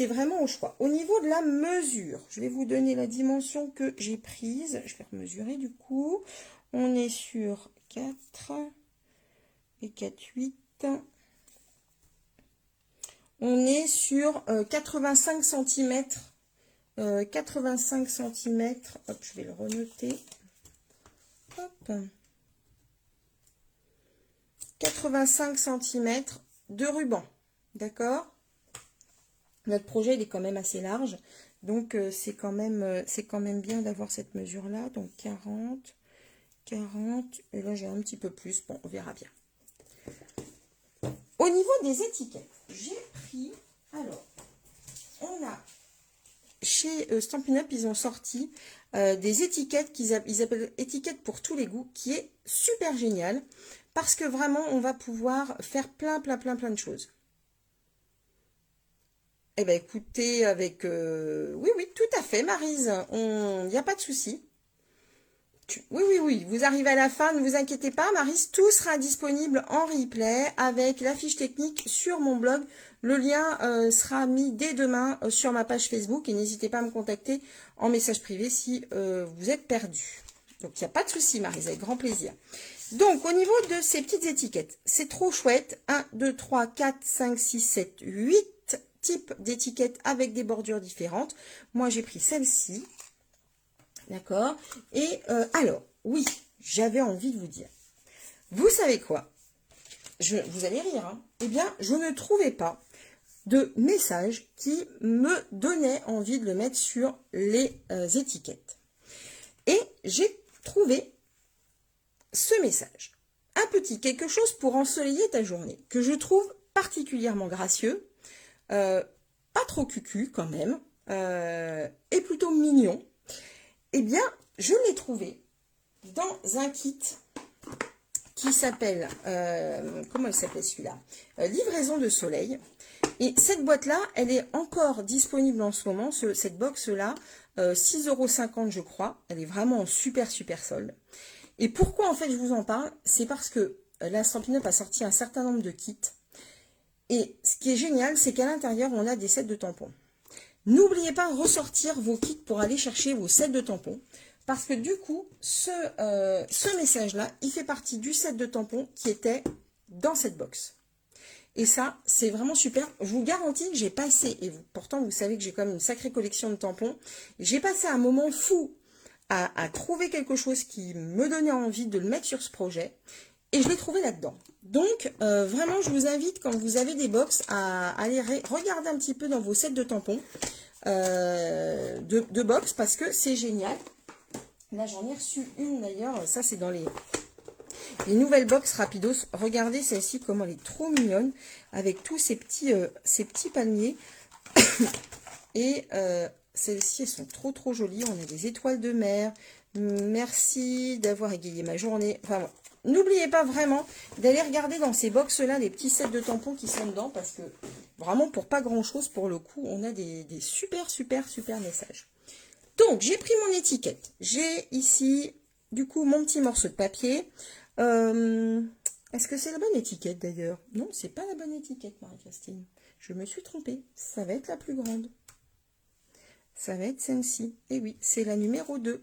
vraiment au choix. Au niveau de la mesure, je vais vous donner la dimension que j'ai prise. Je vais mesurer du coup. On est sur 4 et 4, 8. On est sur 85 cm. 85 cm. Hop, je vais le renoter. Hop. 85 cm de ruban. D'accord? Notre projet, il est quand même assez large. Donc, c'est quand même bien d'avoir cette mesure-là. Donc, 40, 40. Et là, j'ai un petit peu plus. Bon, on verra bien. Au niveau des étiquettes, j'ai pris... Alors, on a... Chez Stampin' Up, ils ont sorti des étiquettes qu'ils appellent étiquettes pour tous les goûts, qui est super génial. Parce que vraiment, on va pouvoir faire plein de choses. Eh bien, écoutez, avec... oui, tout à fait, Maryse. Il n'y a pas de souci. Oui. Vous arrivez à la fin, ne vous inquiétez pas, Maryse. Tout sera disponible en replay avec la fiche technique sur mon blog. Le lien sera mis dès demain sur ma page Facebook. Et n'hésitez pas à me contacter en message privé si vous êtes perdu. Donc, il n'y a pas de souci, Maryse, avec grand plaisir. Donc, au niveau de ces petites étiquettes, c'est trop chouette. 1, 2, 3, 4, 5, 6, 7, 8 types d'étiquettes avec des bordures différentes. Moi, j'ai pris celle-ci. D'accord? Et alors, oui, j'avais envie de vous dire. Vous savez quoi? Vous allez rire, hein? Eh bien, je ne trouvais pas de message qui me donnait envie de le mettre sur les étiquettes. Et j'ai trouvé ce message. Un petit quelque chose pour ensoleiller ta journée, que je trouve particulièrement gracieux, pas trop cucu quand même, et plutôt mignon. Eh bien, je l'ai trouvé dans un kit qui s'appelle, comment il s'appelle celui-là, livraison de soleil. Et cette boîte-là, elle est encore disponible en ce moment, cette box-là, 6,50 € je crois. Elle est vraiment en super solde. Et pourquoi en fait je vous en parle? C'est parce que la Stampin' Up a sorti un certain nombre de kits. Et ce qui est génial, c'est qu'à l'intérieur, on a des sets de tampons. N'oubliez pas de ressortir vos kits pour aller chercher vos sets de tampons. Parce que du coup, ce message-là, il fait partie du set de tampons qui était dans cette box. Et ça, c'est vraiment super. Je vous garantis que j'ai passé, et pourtant vous savez que j'ai quand même une sacrée collection de tampons, j'ai passé un moment fou à trouver quelque chose qui me donnait envie de le mettre sur ce projet. Et je l'ai trouvé là-dedans. Donc, vraiment, je vous invite, quand vous avez des box, à aller regarder un petit peu dans vos sets de tampons de box, parce que c'est génial. Là, j'en ai reçu une d'ailleurs. Ça, c'est dans les nouvelles box rapidos. Regardez celle-ci, comment elle est trop mignonne, avec tous ces petits palmiers. Et celles-ci, elles sont trop jolies. On a des étoiles de mer. Merci d'avoir égayé ma journée. Enfin, bon. N'oubliez pas vraiment d'aller regarder dans ces box-là les petits sets de tampons qui sont dedans, parce que vraiment, pour pas grand-chose, pour le coup, on a des super messages. Donc, j'ai pris mon étiquette. J'ai ici, du coup, mon petit morceau de papier. Est-ce que c'est la bonne étiquette, d'ailleurs? Non, c'est pas la bonne étiquette, Marie-Christine. Je me suis trompée. Ça va être la plus grande. Ça va être celle-ci. Et oui, c'est la numéro 2.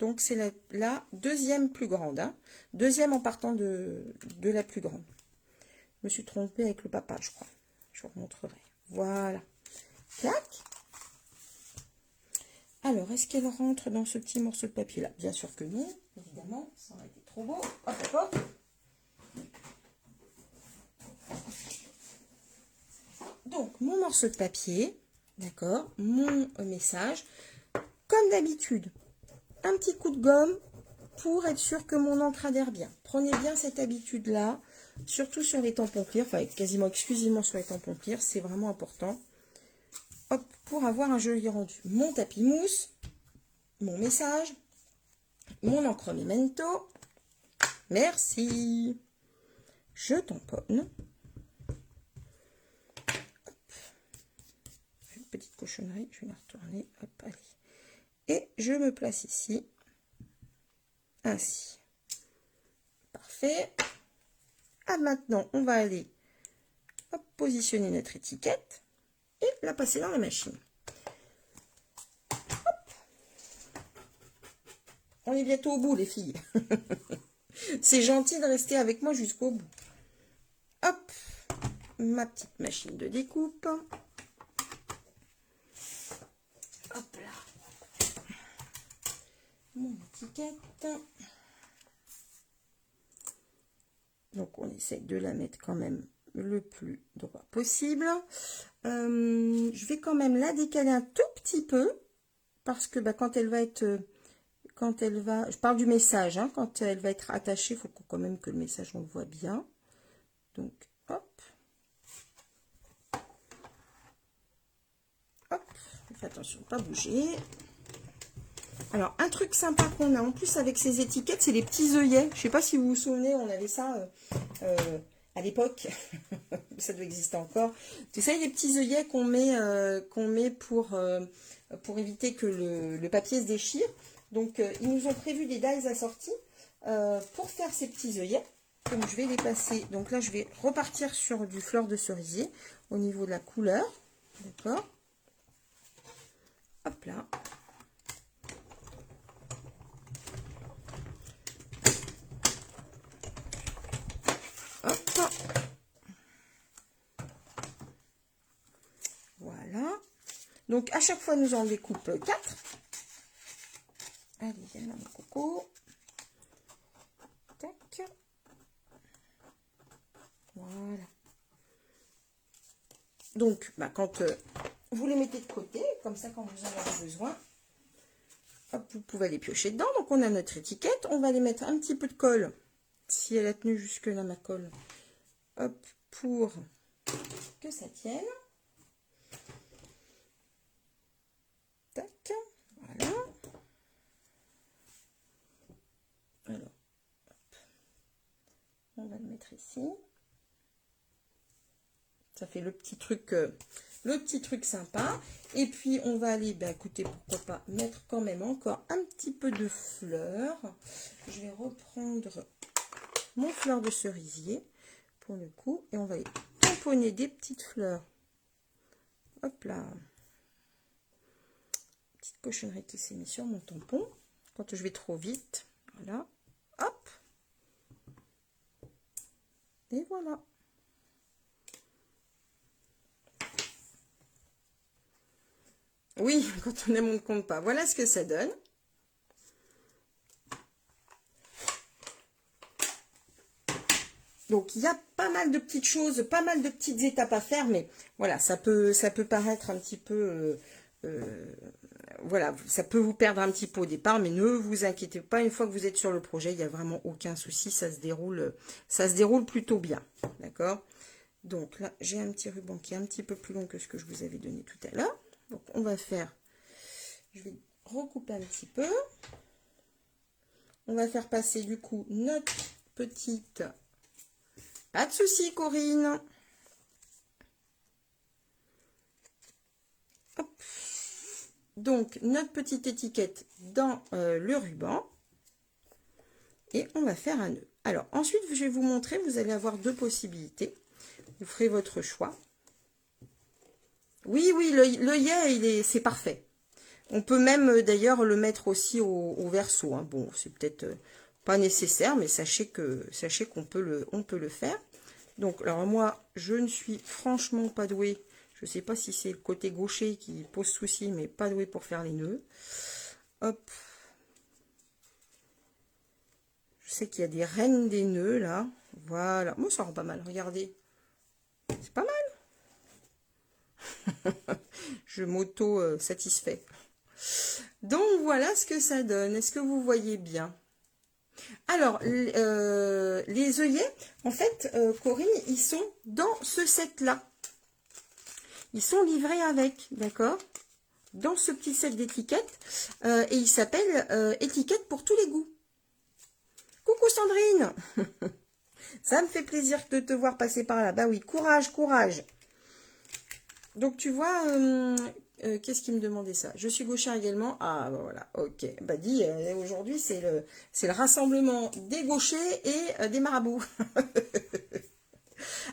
Donc, c'est la deuxième plus grande. Hein. Deuxième en partant de la plus grande. Je me suis trompée avec le papa, je crois. Je vous remontrerai. Voilà. Clac. Alors, est-ce qu'elle rentre dans ce petit morceau de papier-là? Bien sûr que non, évidemment. Ça aurait été trop beau. Hop, hop, hop. Donc, mon morceau de papier. D'accord. Mon message. Comme d'habitude, un petit coup de gomme pour être sûr que mon encre adhère bien. Prenez bien cette habitude-là, surtout sur les tampons clear, enfin quasiment exclusivement sur les tampons clear, c'est vraiment important. Hop, pour avoir un joli rendu. Mon tapis mousse, mon message, mon encre Memento. Merci. Je tamponne. Hop. Une petite cochonnerie, je vais la retourner. Hop, allez. Et je me place ici. Ainsi. Parfait. Ah, maintenant, on va aller hop, positionner notre étiquette et la passer dans la machine. Hop. On est bientôt au bout, les filles. C'est gentil de rester avec moi jusqu'au bout. Hop, ma petite machine de découpe. Hop là. Mon étiquette. Donc, on essaie de la mettre quand même le plus droit possible. Je vais quand même la décaler un tout petit peu. Parce que quand elle va être... je parle du message, hein, quand elle va être attachée, il faut quand même que le message, on le voit bien. Donc, hop. Hop. Faites attention, pas bouger. Alors, un truc sympa qu'on a en plus avec ces étiquettes, c'est les petits œillets. Je ne sais pas si vous vous souvenez, on avait ça à l'époque. Ça doit exister encore. Vous savez, les petits œillets qu'on met pour éviter que le papier se déchire. Donc, ils nous ont prévu des dies assortis pour faire ces petits œillets. Donc, je vais les passer. Donc là, je vais repartir sur du fleur de cerisier au niveau de la couleur. D'accord. Hop là. Hop. Voilà. Donc, à chaque fois, nous en découpe 4. Allez, viens là, mon coco. Tac. Voilà. Donc, quand vous les mettez de côté, comme ça, quand vous en avez besoin, Hop, vous pouvez aller piocher dedans. Donc, on a notre étiquette. On va aller mettre un petit peu de colle, si elle a tenu jusque là, ma colle. Hop, pour que ça tienne. Tac, voilà. Alors, hop. On va le mettre ici. Ça fait le petit truc sympa. Et puis, on va aller, ben, écoutez, pourquoi pas mettre quand même encore un petit peu de fleurs. Je vais reprendre mon fleur de cerisier pour le coup. Et on va aller tamponner des petites fleurs. Hop là. Petite cochonnerie qui s'est mise sur mon tampon. Quand je vais trop vite. Voilà. Hop. Et voilà. Oui, quand on aime, on ne compte pas. Voilà ce que ça donne. Donc, il y a pas mal de petites choses, pas mal de petites étapes à faire, mais voilà, ça peut paraître un petit peu... voilà, ça peut vous perdre un petit peu au départ, mais ne vous inquiétez pas, une fois que vous êtes sur le projet, il n'y a vraiment aucun souci, ça se déroule plutôt bien, d'accord? Donc là, j'ai un petit ruban qui est un petit peu plus long que ce que je vous avais donné tout à l'heure. Donc, on va faire, je vais recouper un petit peu. On va faire passer du coup notre petite... Pas de souci, Corinne. Hop. Donc, notre petite étiquette dans le ruban. Et on va faire un nœud. Alors, ensuite, je vais vous montrer, vous allez avoir deux possibilités. Vous ferez votre choix. Oui, oui, l'œillet, c'est parfait. On peut même d'ailleurs le mettre aussi au verso. Hein. Bon, c'est peut-être pas nécessaire, mais sachez qu'on peut le faire. Donc, alors moi, je ne suis franchement pas douée. Je ne sais pas si c'est le côté gaucher qui pose souci, mais pas douée pour faire les nœuds. Hop. Je sais qu'il y a des reines des nœuds, là. Voilà. Moi, ça rend pas mal. Regardez. C'est pas mal. Je m'auto-satisfais. Donc, voilà ce que ça donne. Est-ce que vous voyez bien? Alors, les œillets, en fait, Corinne, ils sont dans ce set-là. Ils sont livrés avec, d'accord? Dans ce petit set d'étiquettes. Et il s'appelle étiquette pour tous les goûts. Coucou Sandrine. Ça me fait plaisir de te voir passer par là. Bah oui, courage, courage. Donc, tu vois, qu'est-ce qui me demandait ça? Je suis gauchère également. Ah, bah voilà, ok. Bah dis, aujourd'hui, c'est le rassemblement des gauchers et des marabouts.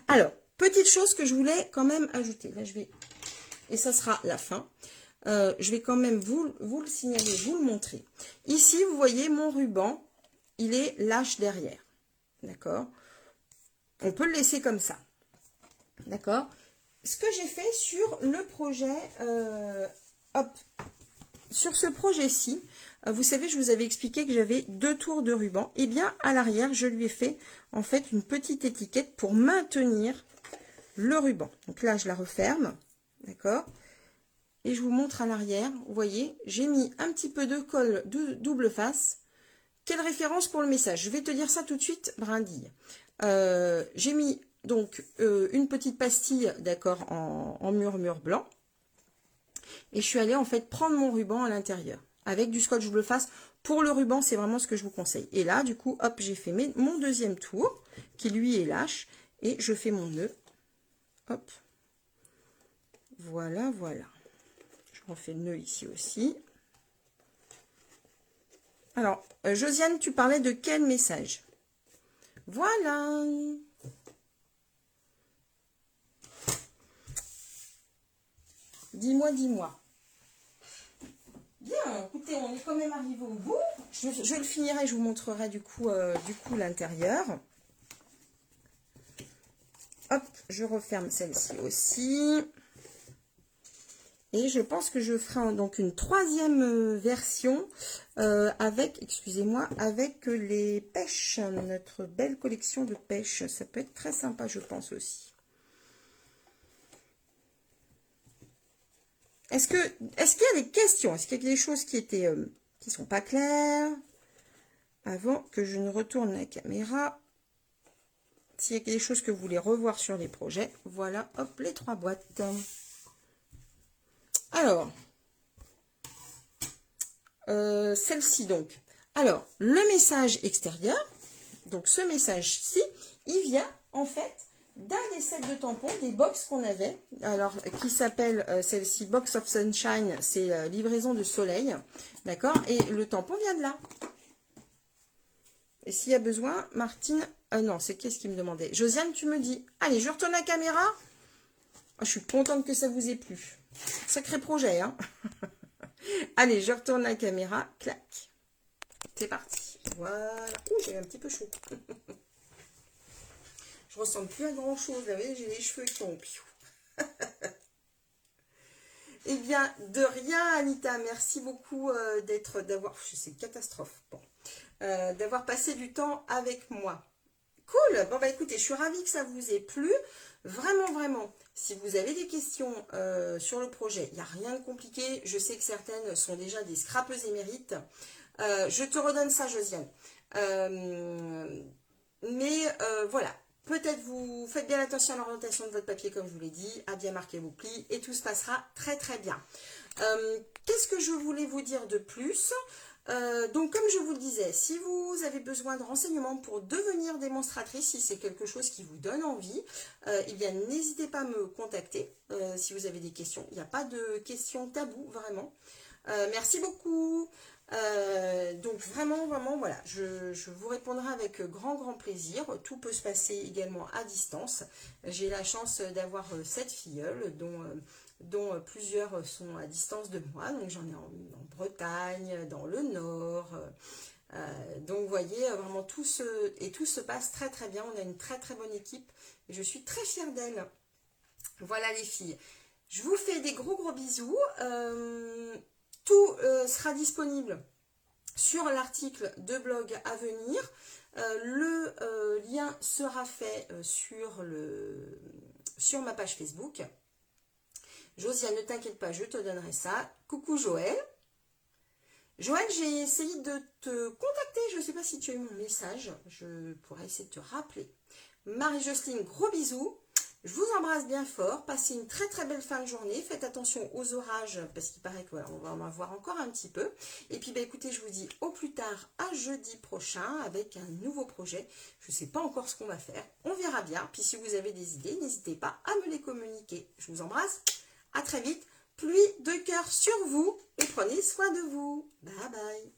Alors, petite chose que je voulais quand même ajouter. Là, je vais... Et ça sera la fin. Je vais quand même vous le signaler, vous le montrer. Ici, vous voyez, mon ruban, il est lâche derrière. D'accord? On peut le laisser comme ça. D'accord? Ce que j'ai fait sur le projet, hop, sur ce projet-ci, vous savez, je vous avais expliqué que j'avais 2 tours de ruban. Et bien, à l'arrière, je lui ai fait, en fait, une petite étiquette pour maintenir le ruban. Donc là, je la referme. D'accord? Et je vous montre à l'arrière. Vous voyez, j'ai mis un petit peu de colle de double face. Quelle référence pour le message? Je vais te dire ça tout de suite, brindille. J'ai mis donc une petite pastille, d'accord, en murmure blanc. Et je suis allée en fait prendre mon ruban à l'intérieur. Avec du scotch double face. Pour le ruban, c'est vraiment ce que je vous conseille. Et là, du coup, hop, j'ai fait mon deuxième tour, qui lui est lâche. Et je fais mon nœud. Hop. Voilà, voilà. Je refais le nœud ici aussi. Alors, Josiane, tu parlais de quel message? Voilà. Dis-moi, dis-moi. Bien, écoutez, on est quand même arrivé au bout. Je le finirai, je vous montrerai du coup l'intérieur. Hop, je referme celle-ci aussi. Et je pense que je ferai donc une troisième version avec, excusez-moi, avec les pêches, notre belle collection de pêches. Ça peut être très sympa, je pense aussi. Est-ce qu'il y a des questions? Est-ce qu'il y a des choses qui étaient qui sont pas clairs. Avant que je ne retourne la caméra. S'il y a des choses que vous voulez revoir sur les projets, voilà, hop, les 3 boîtes. Alors, celle-ci donc. Alors, le message extérieur, donc ce message-ci, il vient en fait d'un des sets de tampons, des box qu'on avait, alors qui s'appelle celle-ci Box of Sunshine, c'est livraison de soleil, d'accord, et le tampon vient de là. Et s'il y a besoin, Martine, non, c'est qu'est-ce qui me demandait? Josiane, tu me dis, allez, je retourne la caméra. Oh, je suis contente que ça vous ait plu. Sacré projet, hein. Allez, je retourne la caméra, clac. C'est parti. Voilà. Ouh, j'ai un petit peu chaud. Je ressemble plus à grand chose. Vous voyez, j'ai les cheveux qui ont... Eh bien, de rien, Anita. Merci beaucoup d'avoir... C'est une catastrophe. Bon. D'avoir passé du temps avec moi. Cool. Bon, bah écoutez, je suis ravie que ça vous ait plu. Vraiment, vraiment. Si vous avez des questions sur le projet, il n'y a rien de compliqué. Je sais que certaines sont déjà des scrapeuses émérites. Je te redonne ça, Josiane. Voilà. Peut-être vous faites bien attention à l'orientation de votre papier, comme je vous l'ai dit, à bien marquer vos plis, et tout se passera très très bien. Qu'est-ce que je voulais vous dire de plus? Donc comme je vous le disais, si vous avez besoin de renseignements pour devenir démonstratrice, si c'est quelque chose qui vous donne envie, eh bien n'hésitez pas à me contacter si vous avez des questions. Il n'y a pas de questions taboues, vraiment. Merci beaucoup. Donc vraiment, vraiment, voilà, je vous répondrai avec grand plaisir. Tout peut se passer également à distance. J'ai la chance d'avoir 7 filleuls, dont plusieurs sont à distance de moi. Donc j'en ai en Bretagne, dans le Nord. Donc vous voyez, vraiment tout se passe très très bien. On a une très très bonne équipe et je suis très fière d'elle. Voilà les filles. Je vous fais des gros bisous. Tout sera disponible sur l'article de blog à venir. Le lien sera fait sur ma page Facebook. Josiane, ne t'inquiète pas, je te donnerai ça. Coucou Joël. Joël, j'ai essayé de te contacter. Je ne sais pas si tu as eu mon message. Je pourrais essayer de te rappeler. Marie-Jocelyne, gros bisous. Je vous embrasse bien fort. Passez une très très belle fin de journée. Faites attention aux orages parce qu'il paraît qu'on va en avoir encore un petit peu. Et puis écoutez, je vous dis au plus tard à jeudi prochain avec un nouveau projet. Je ne sais pas encore ce qu'on va faire. On verra bien. Puis si vous avez des idées, n'hésitez pas à me les communiquer. Je vous embrasse. À très vite. Pluie de cœur sur vous et prenez soin de vous. Bye bye.